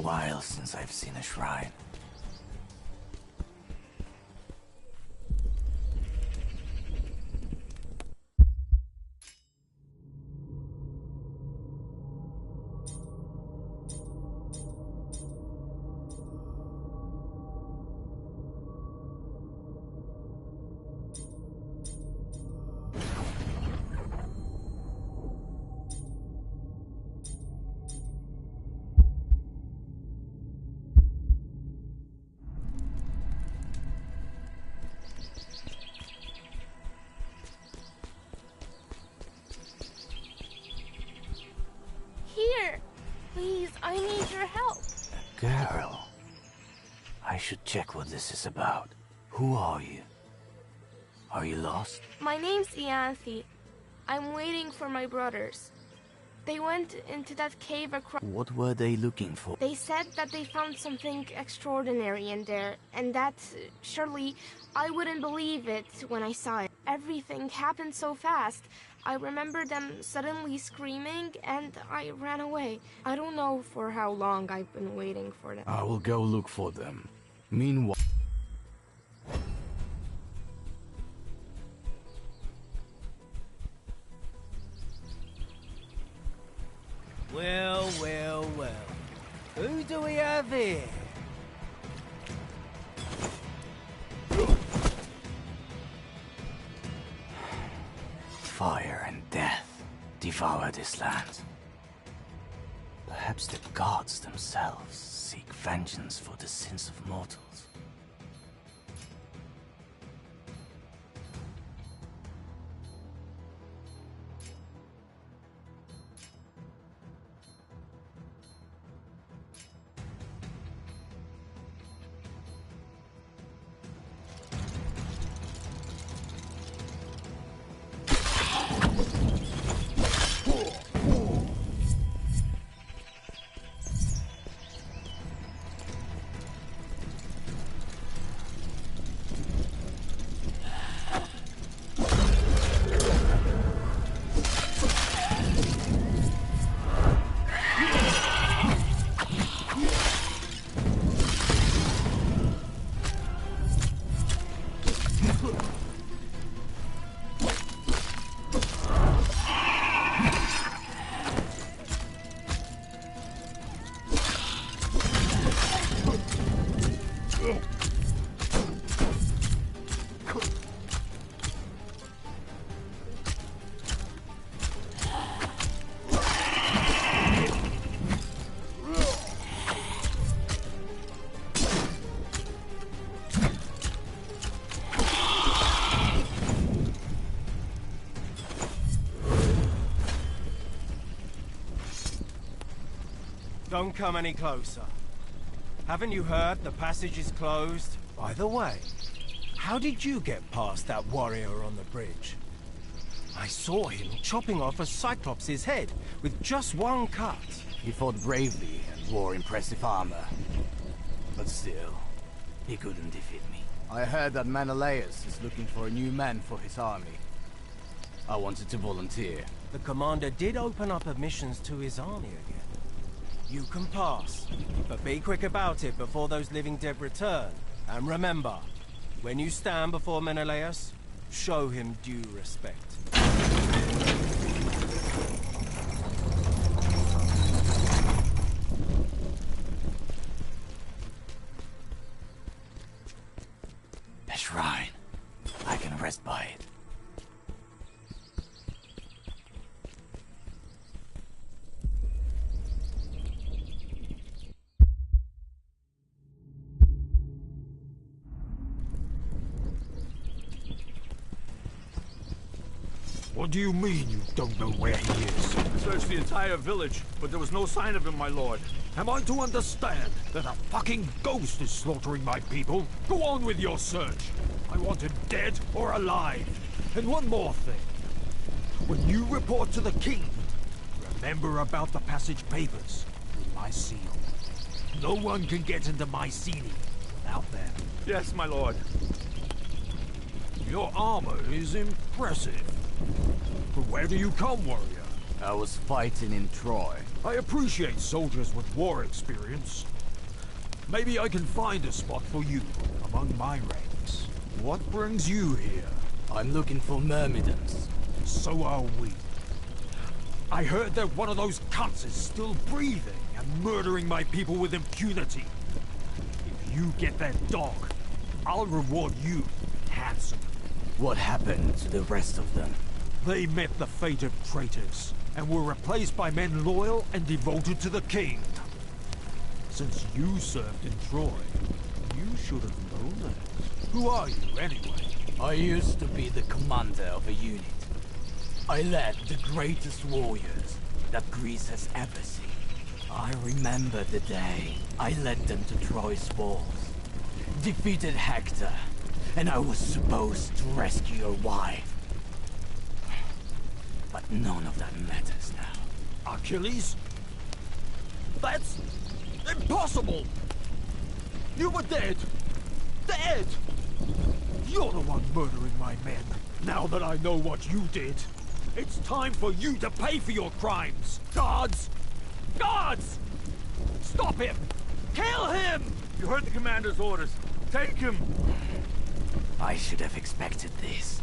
while since I've seen a shrine. Here! Please, I need your help. Girl, I should check what this is about. Who are you? Are you lost? My name's Ianthe. I'm waiting for my brothers. They went into that cave across... What were they looking for? They said that they found something extraordinary in there, and that, surely, I wouldn't believe it when I saw it. Everything happened so fast. I remember them suddenly screaming, and I ran away. I don't know for how long I've been waiting for them. I will go look for them. Meanwhile... Well, well, well. Who do we have here? Fire and death devour this land. Perhaps the gods themselves seek vengeance for the sins of mortals. Don't come any closer. Haven't you heard the passage is closed? By the way, how did you get past that warrior on the bridge? I saw him chopping off a Cyclops' head with just one cut. He fought bravely and wore impressive armor. But still, he couldn't defeat me. I heard that Menelaus is looking for a new man for his army. I wanted to volunteer. The commander did open up admissions to his army again. You can pass, but be quick about it before those living dead return. And remember, when you stand before Menelaus, show him due respect. A shrine. I can rest by it. What do you mean you don't know where he is? Searched the entire village, but there was no sign of him, my lord. Am I to understand that a fucking ghost is slaughtering my people? Go on with your search. I want him dead or alive. And one more thing. When you report to the king, remember about the passage papers with my seal. No one can get into my city without them. Yes, my lord. Your armor is impressive. But where do you come, warrior? I was fighting in Troy. I appreciate soldiers with war experience, Maybe I can find a spot for you among my ranks. What brings you here? I'm looking for myrmidons. So are we. I heard that one of those cunts is still breathing and murdering my people with impunity. If you get that dog, I'll reward you handsomely. What happened to the rest of them? They met the fate of traitors, and were replaced by men loyal and devoted to the king. Since you served in Troy, you should have known that. Who are you, anyway? I used to be the commander of a unit. I led the greatest warriors that Greece has ever seen. I remember the day I led them to Troy's walls, defeated Hector, and I was supposed to rescue your wife. But none of that matters now. Achilles? That's impossible! You were dead! Dead! You're the one murdering my men. Now that I know what you did, it's time for you to pay for your crimes! Guards! Guards! Stop him! Kill him! You heard the commander's orders. Take him! I should have expected this.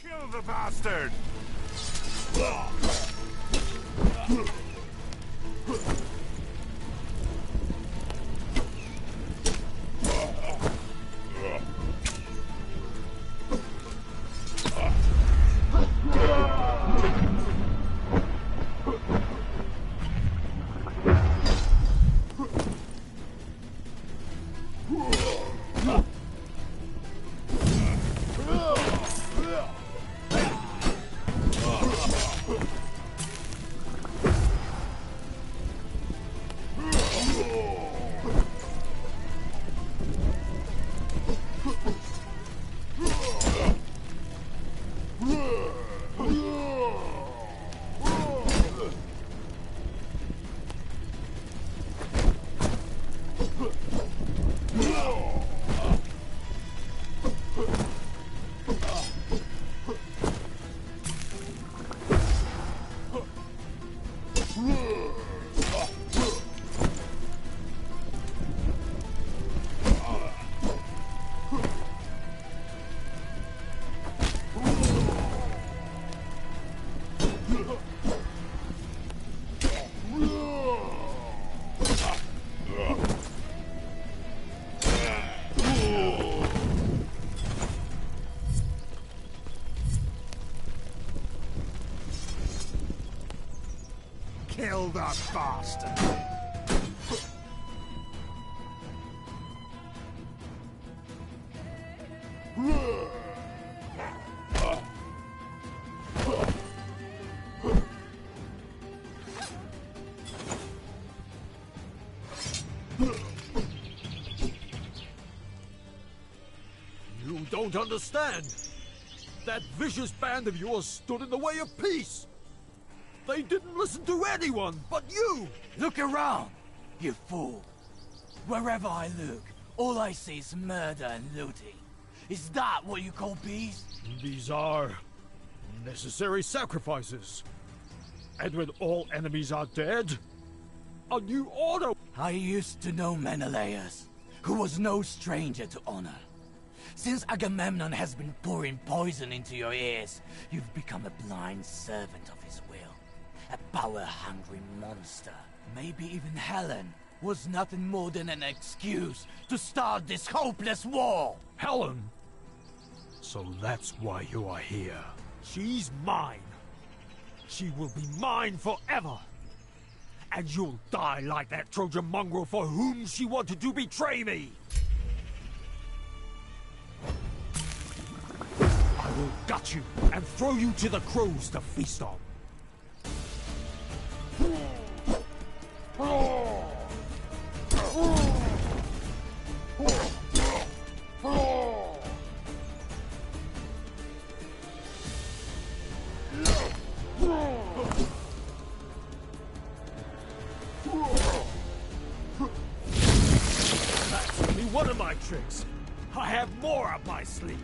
Kill the bastard! Kill the bastard! You don't understand! That vicious band of yours stood in the way of peace! They didn't listen to anyone but you! Look around, you fool! Wherever I look, all I see is murder and looting. Is that what you call peace? These are necessary sacrifices. And when all enemies are dead, a new order... I used to know Menelaus, who was no stranger to honor. Since Agamemnon has been pouring poison into your ears, you've become a blind servant of his will. A power-hungry monster. Maybe even Helen was nothing more than an excuse to start this hopeless war! Helen? So that's why you are here. She's mine. She will be mine forever. And you'll die like that Trojan mongrel for whom she wanted to betray me! gut you and throw you to the crows to feast on. That's only one of my tricks. I have more up my sleeve.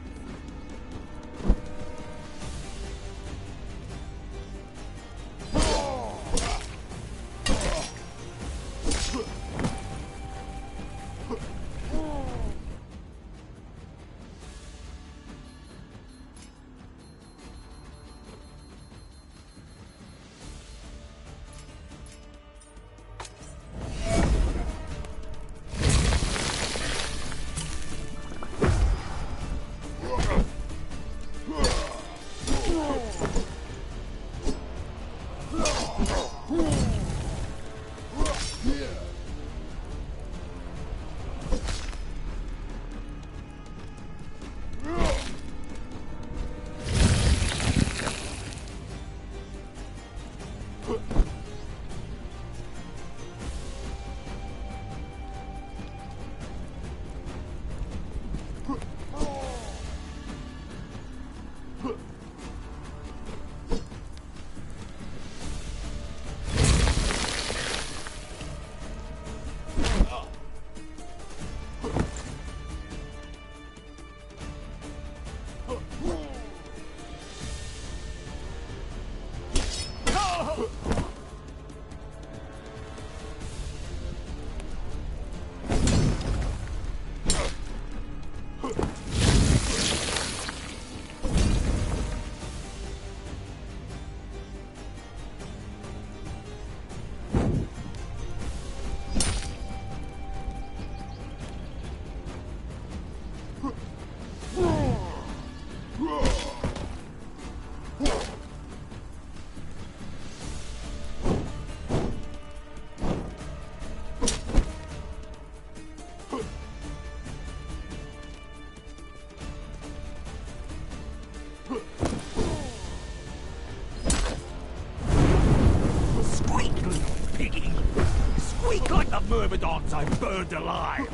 Myrmidons I burned alive!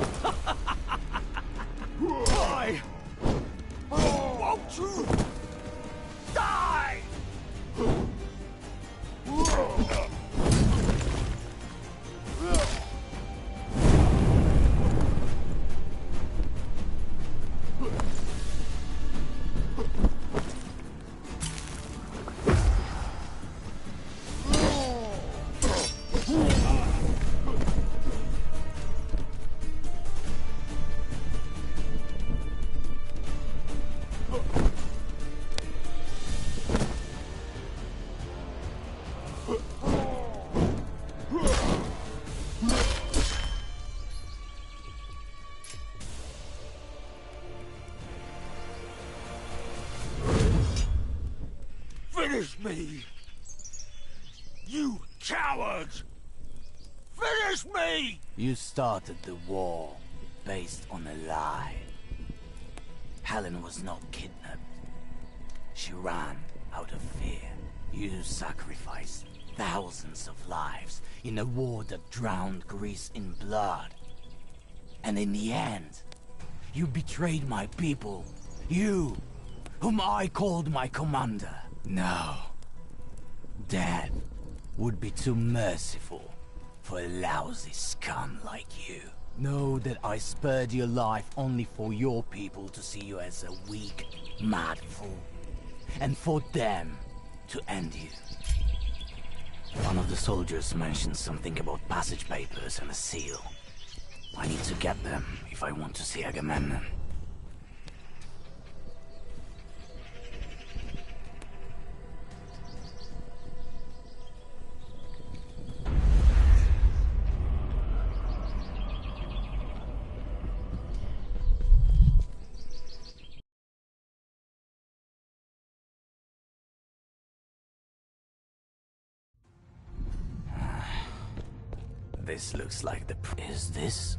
Why? Won't you die? Finish me! You coward! Finish me! You started the war based on a lie. Helen was not kidnapped. She ran out of fear. You sacrificed thousands of lives in a war that drowned Greece in blood. And in the end, you betrayed my people. You, whom I called my commander. No. Death would be too merciful for a lousy scum like you. Know that I spared your life only for your people to see you as a weak, mad fool. And for them to end you. One of the soldiers mentioned something about passage papers and a seal. I need to get them if I want to see Agamemnon. This looks like the... Is this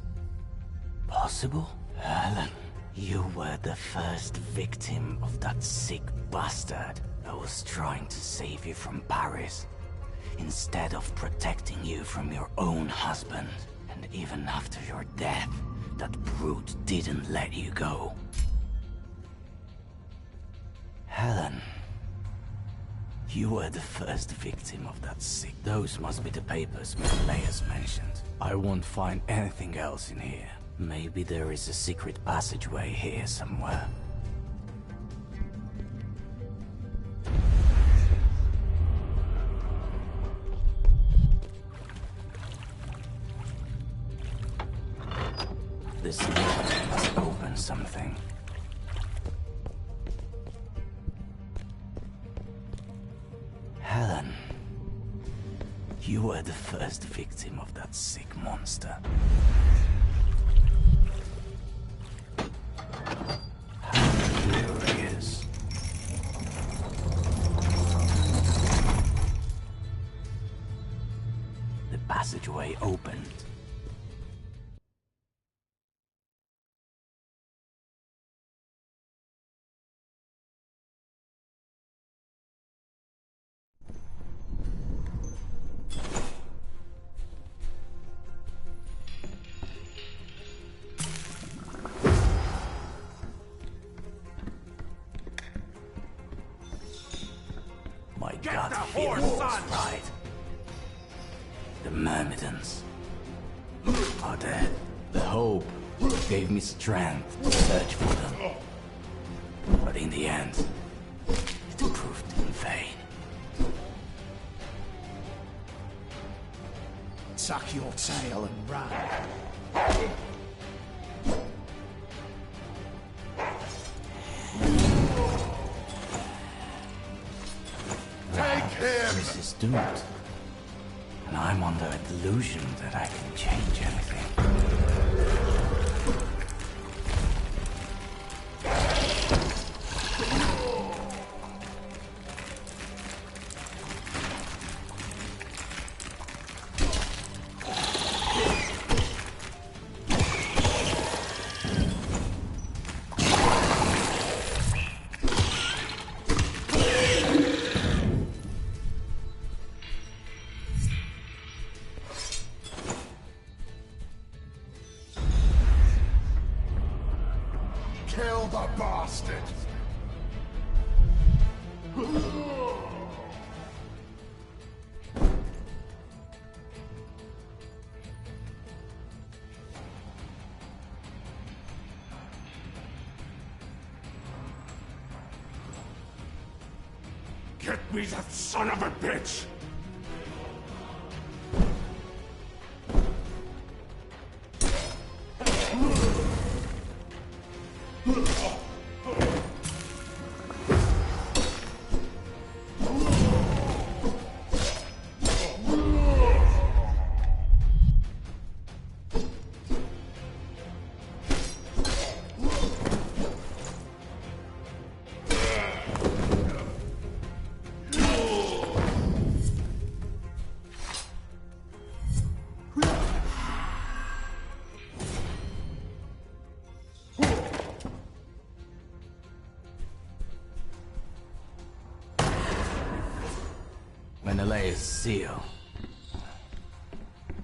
possible? Helen, You were the first victim of that sick bastard. I was trying to save you from Paris, instead of protecting you from your own husband. And even after your death, that brute didn't let you go. Helen, you were the first victim of that sick. Those must be the papers Menelaus mentioned. I won't find anything else in here. Maybe there is a secret passageway here somewhere. This door must open something. Helen, you were the first victim of that sick monster. How curious. The passageway opened. My gut feeling was right. The Myrmidons are dead. The hope gave me strength to search for them. But in the end, it proved in vain. Tuck your tail and run. This is doomed. And I'm under a delusion that I can change anything. Kill the bastard! Get me that son of a bitch! Menelaus' seal.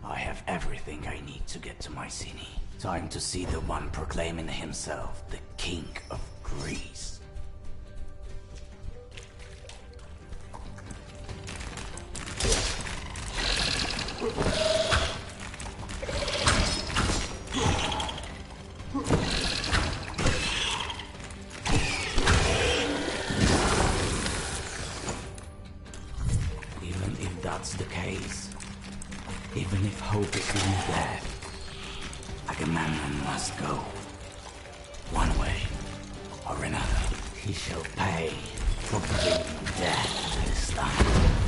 I have everything I need to get to Mycenae. Time to see the one proclaiming himself the King of Greece. Even if that's the case, even if hope is not dead, Agamemnon must go. One way or another, he shall pay for bringing death to his land.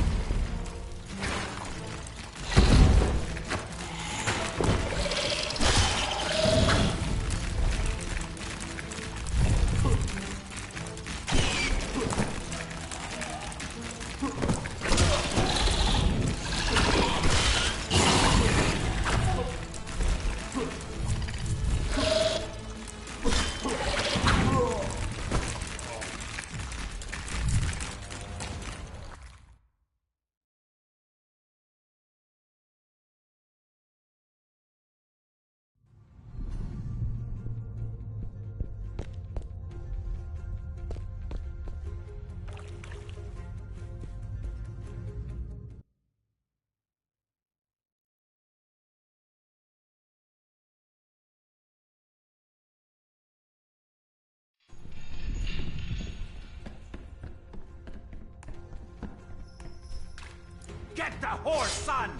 Get the horse, son!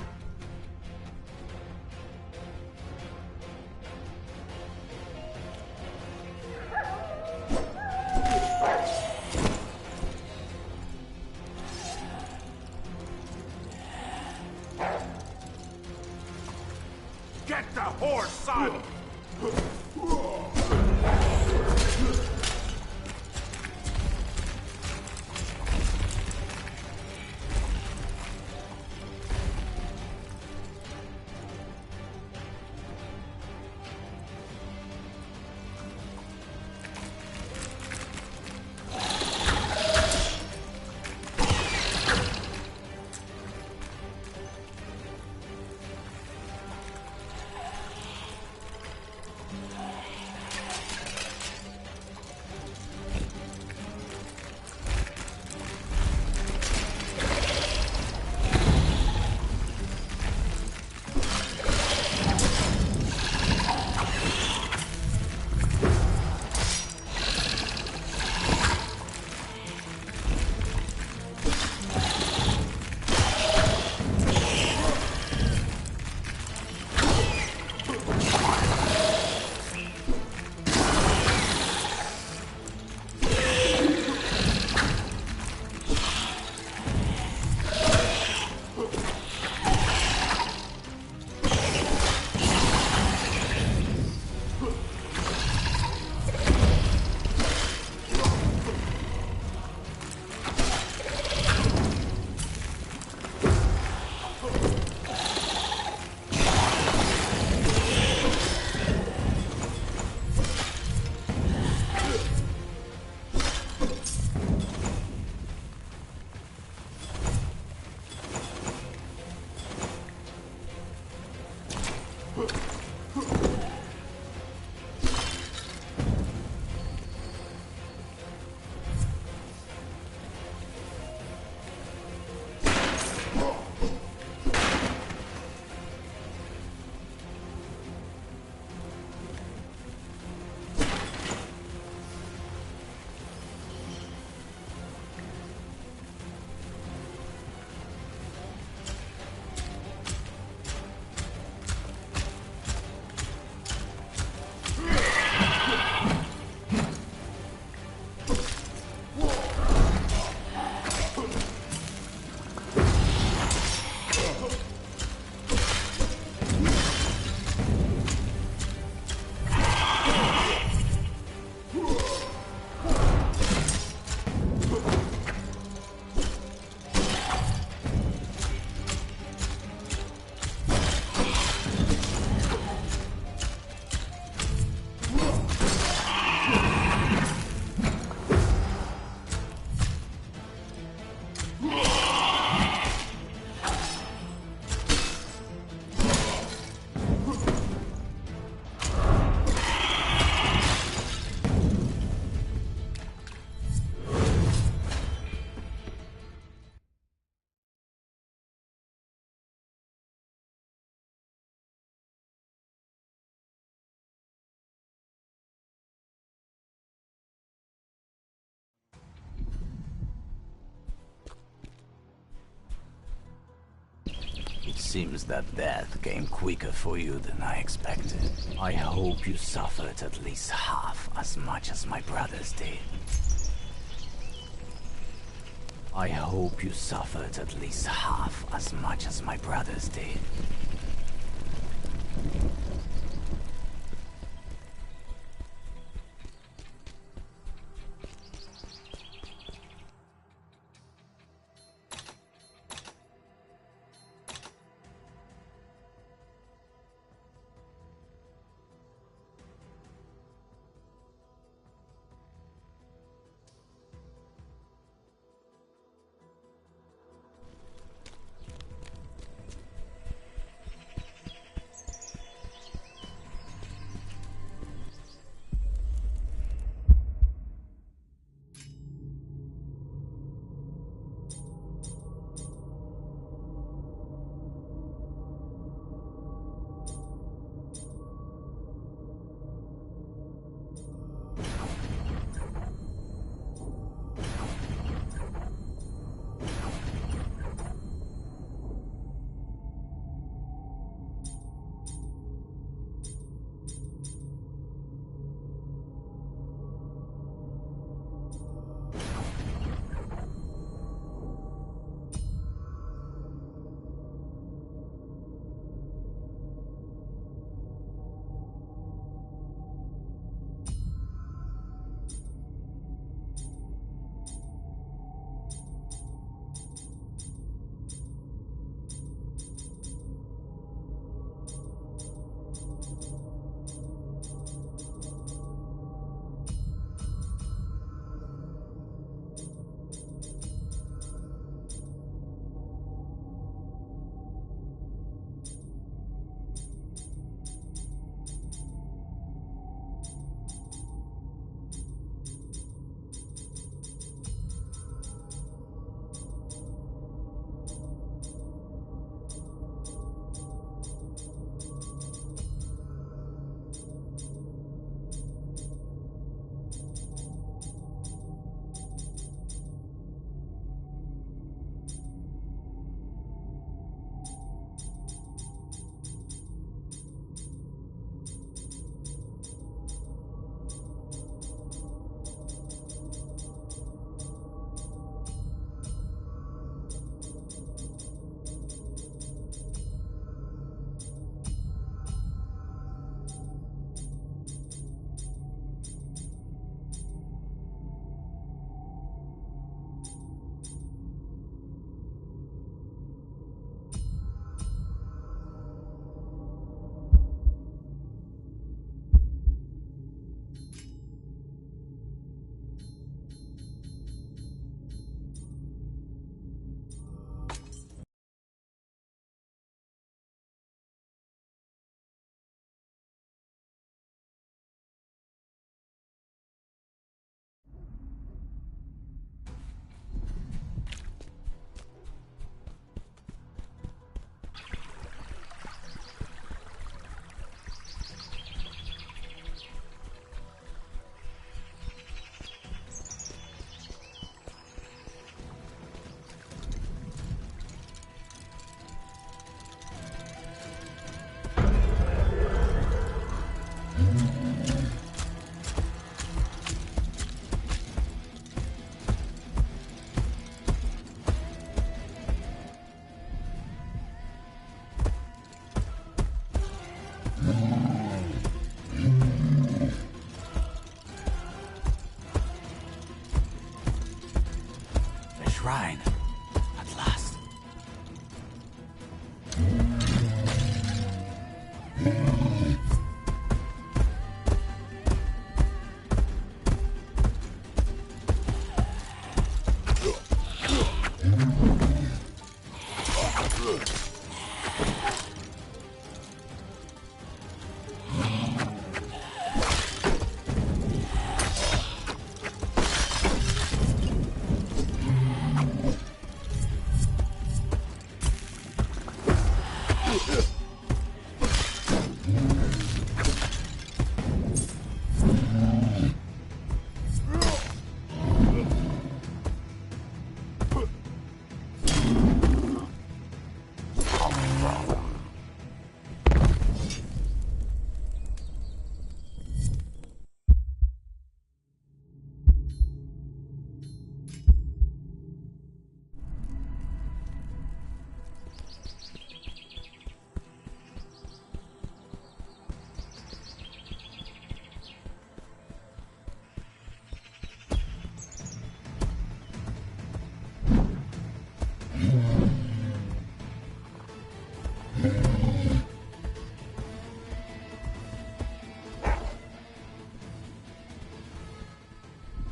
Get the horse, son! It seems that death came quicker for you than I expected. I hope you suffered at least half as much as my brothers did. I hope you suffered at least half as much as my brothers did.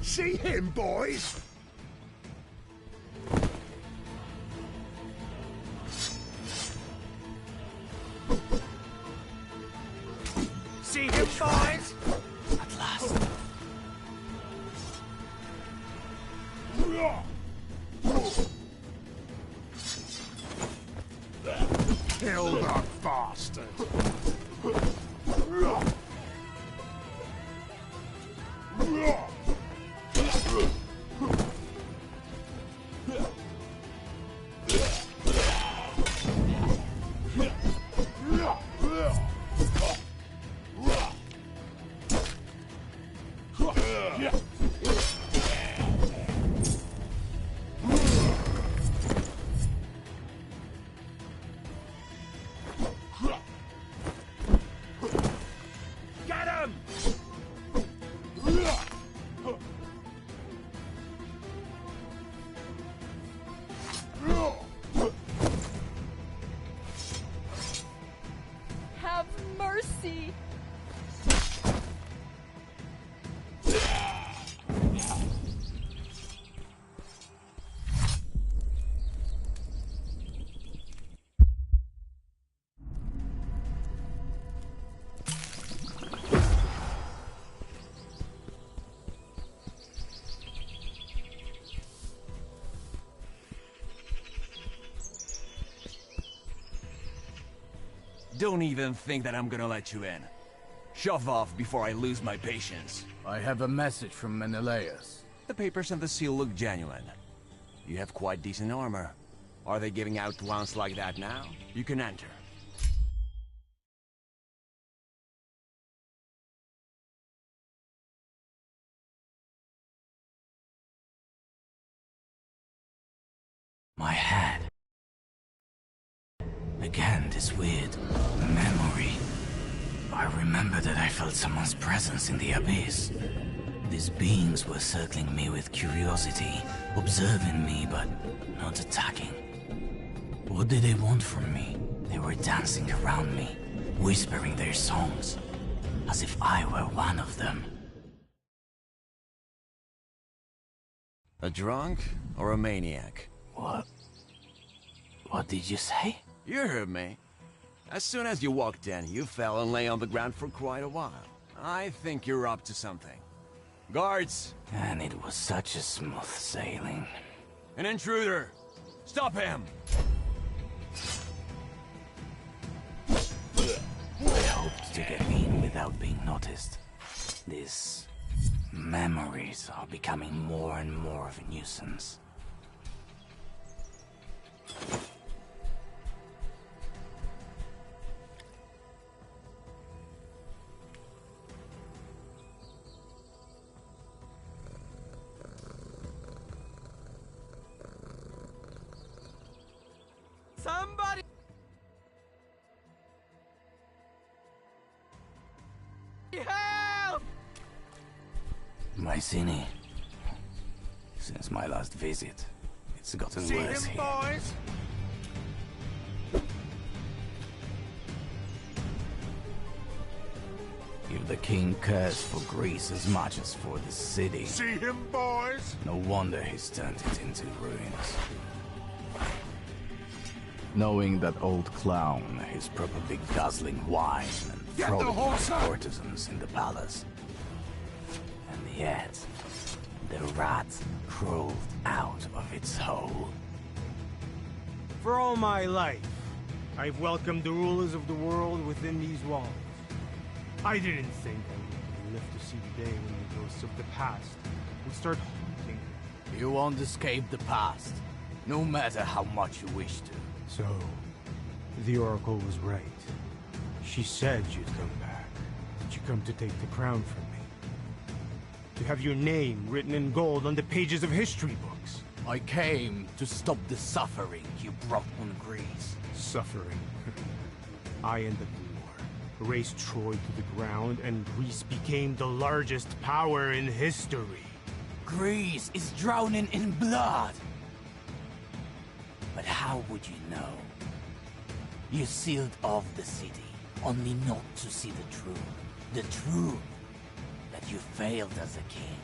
See him, boys? See him, boys? At last. Kill that bastard. Get him! Have mercy! Don't even think that I'm gonna let you in. Shove off before I lose my patience. I have a message from Menelaus. The papers and the seal look genuine. You have quite decent armor. Are they giving out ones like that now? You can enter. My head. Again, this weird memory. I remember that I felt someone's presence in the abyss. These beings were circling me with curiosity, observing me but not attacking. What did they want from me? They were dancing around me, whispering their songs, as if I were one of them. A drunk or a maniac? What did you say? You heard me. As soon as you walked in, you fell and lay on the ground for quite a while. I think you're up to something. Guards! And it was such a smooth sailing. An intruder! Stop him! I hoped to get in without being noticed. These memories are becoming more and more of a nuisance. Somebody! Help! Mycenae. Since my last visit, it's gotten See worse him, here. boys? If the king cares for Greece as much as for the city, See him, boys? no wonder he's turned it into ruins. knowing that old clown is probably guzzling wine and throwing courtesans in the palace. And yet, the rat crawled out of its hole. For all my life, I've welcomed the rulers of the world within these walls. I didn't think I would live to see the day when the ghosts of the past would start haunting me. You won't escape the past, no matter how much you wish to. So, the Oracle was right. She said you'd come back. That you come to take the crown from me. To have your name written in gold on the pages of history books. I came to stop the suffering you brought on Greece. Suffering. I ended the war, razed Troy to the ground, and Greece became the largest power in history. Greece is drowning in blood! But how would you know? You sealed off the city, only not to see the truth. The truth that you failed as a king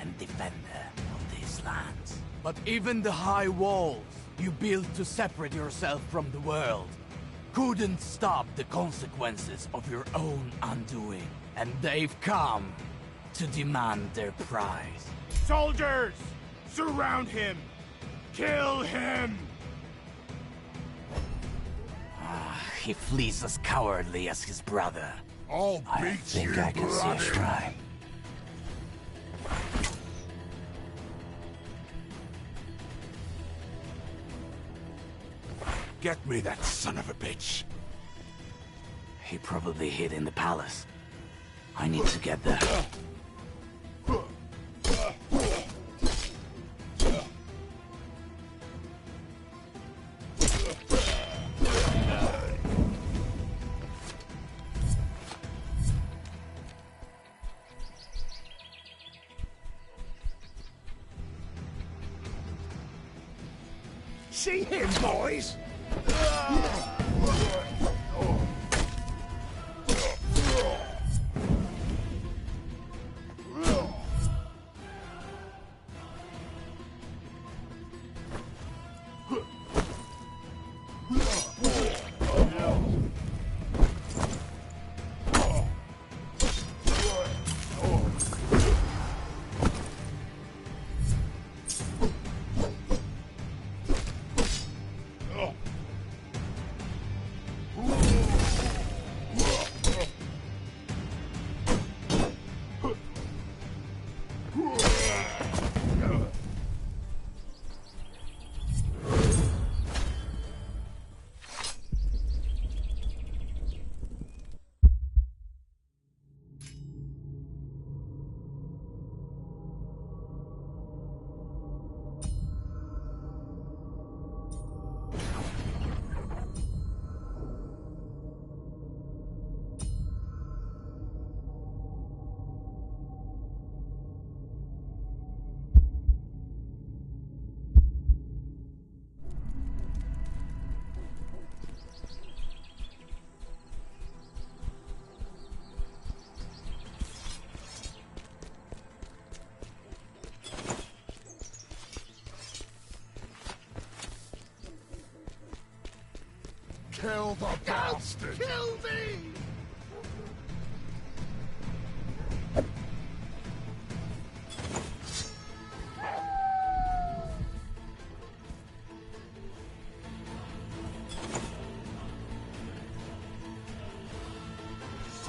and defender of these lands. But even the high walls you built to separate yourself from the world couldn't stop the consequences of your own undoing. And they've come to demand their prize. Soldiers! Surround him! Kill him! He flees as cowardly as his brother. I think I can see a shrine. Get me that son of a bitch. He probably hid in the palace. I need to get there. See him, boys? Kill the bastard! Kill me!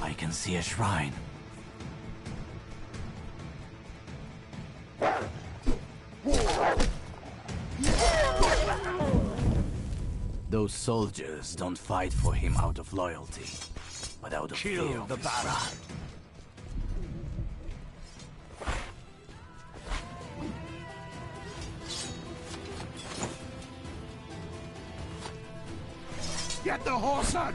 I can see a shrine. Those soldiers don't fight for him out of loyalty, but out of fear of his wrath. Get the horse on!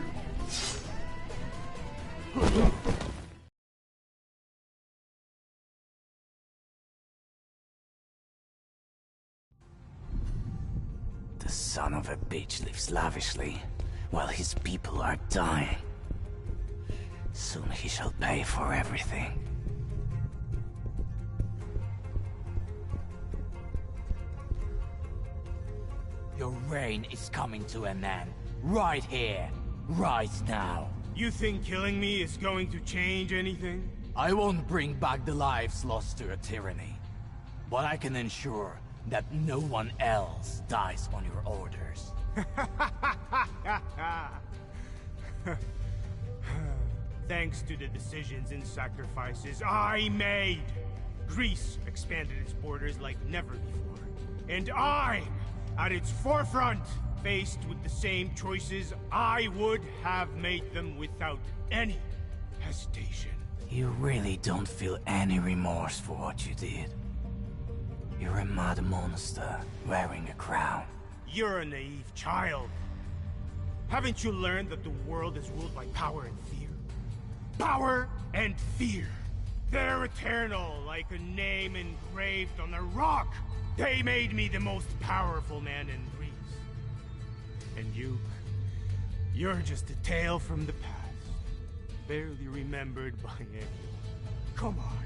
The son of a bitch lives lavishly, while his people are dying. Soon he shall pay for everything. Your reign is coming to an end. Right here. Right now. You think killing me is going to change anything? I won't bring back the lives lost to a tyranny. But I can ensure that no one else dies on your orders. Thanks to the decisions and sacrifices I made, Greece expanded its borders like never before. And I'm at its forefront, faced with the same choices I would have made them without any hesitation. You really don't feel any remorse for what you did. You're a mad monster wearing a crown. You're a naive child. Haven't you learned that the world is ruled by power and fear? Power and fear. They're eternal, like a name engraved on a rock. They made me the most powerful man in Greece. And you're just a tale from the past, barely remembered by anyone. Come on,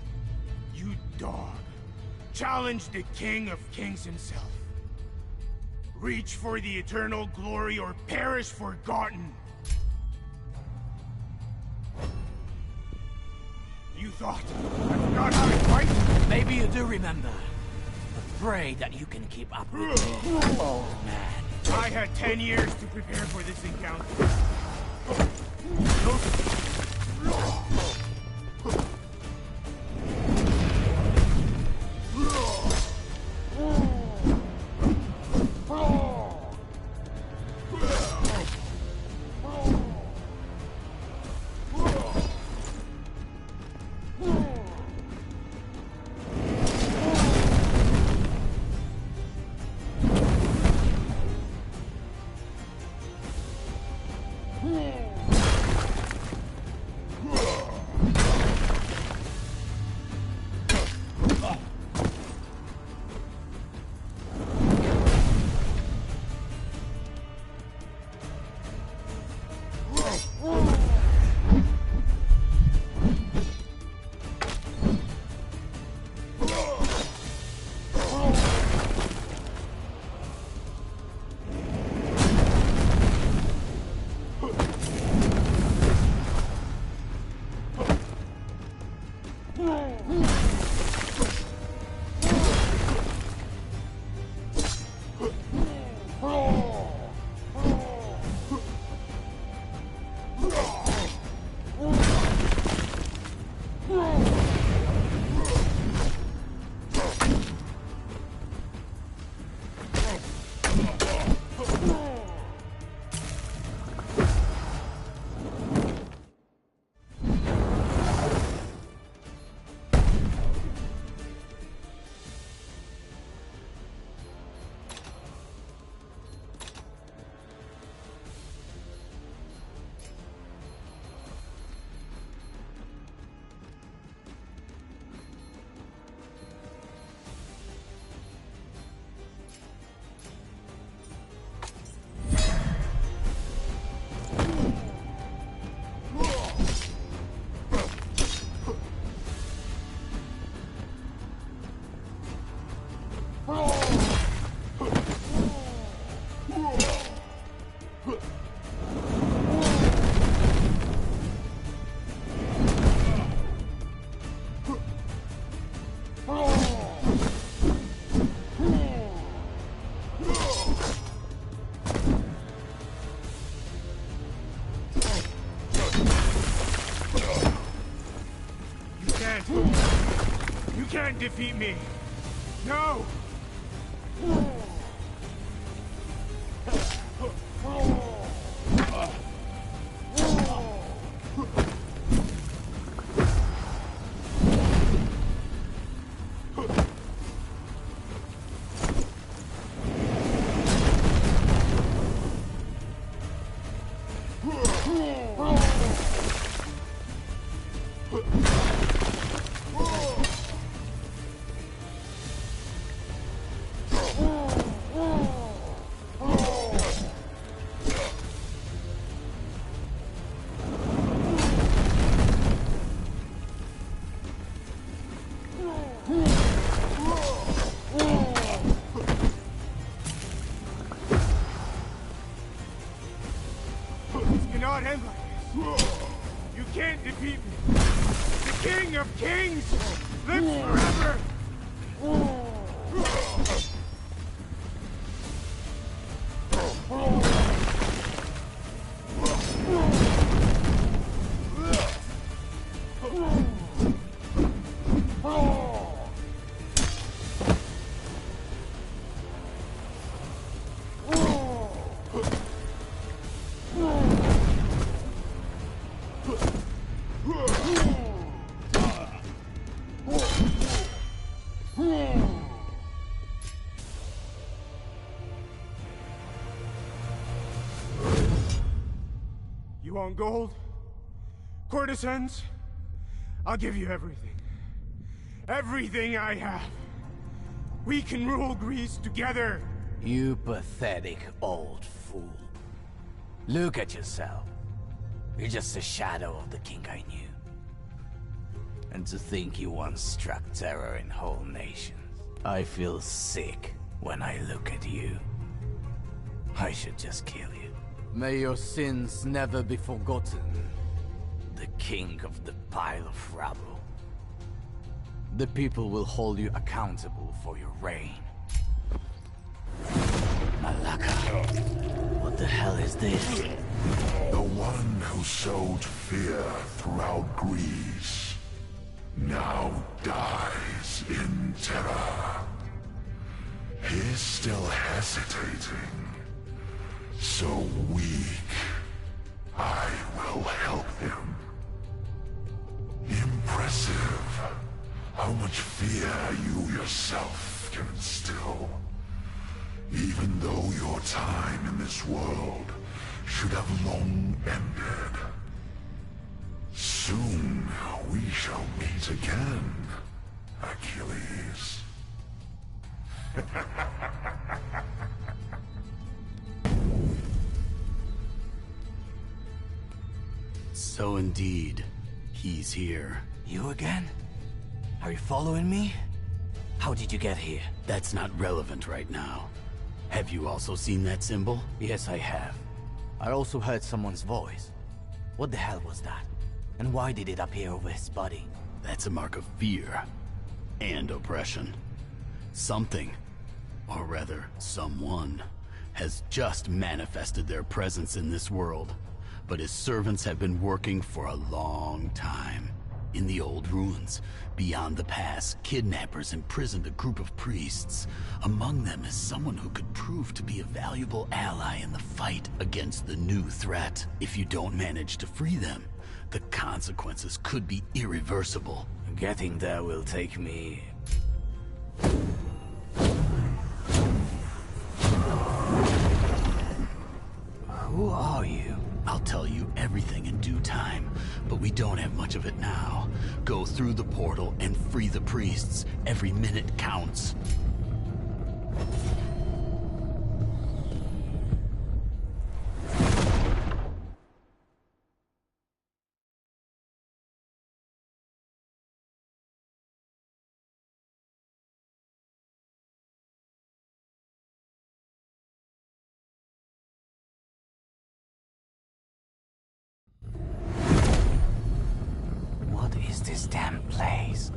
you dog. Challenge the King of Kings himself. Reach for the eternal glory or perish forgotten. You thought I forgot how to fight? Maybe you do remember. Afraid that you can keep up with me, old man. I had 10 years to prepare for this encounter. You can't defeat me. No! cannot end like this. You can't defeat me. The King of Kings lives forever. You want gold? Courtesans? I'll give you everything. Everything I have. We can rule Greece together. You pathetic old fool. Look at yourself. You're just a shadow of the king I knew. And to think you once struck terror in whole nations. I feel sick when I look at you. I should just kill you. May your sins never be forgotten. The king of the pile of rubble. The people will hold you accountable for your reign. Malaka, what the hell is this? The one who sowed fear throughout Greece now dies in terror. He's still hesitating. So weak, I will help him. Impressive how much fear you yourself can instill. Even though your time in this world should have long ended. Soon we shall meet again, Achilles. So indeed, he's here. You again? Are you following me? How did you get here? That's not relevant right now. Have you also seen that symbol? Yes, I have. I also heard someone's voice. What the hell was that? And why did it appear over his body? That's a mark of fear and oppression. Something, or rather someone, has just manifested their presence in this world. But his servants have been working for a long time. In the old ruins, beyond the pass, kidnappers imprisoned a group of priests. Among them is someone who could prove to be a valuable ally in the fight against the new threat. If you don't manage to free them, the consequences could be irreversible. Getting there will take me... Who are you? I'll tell you everything in due time, but we don't have much of it now. Go through the portal and free the priests. Every minute counts. What is this damn place?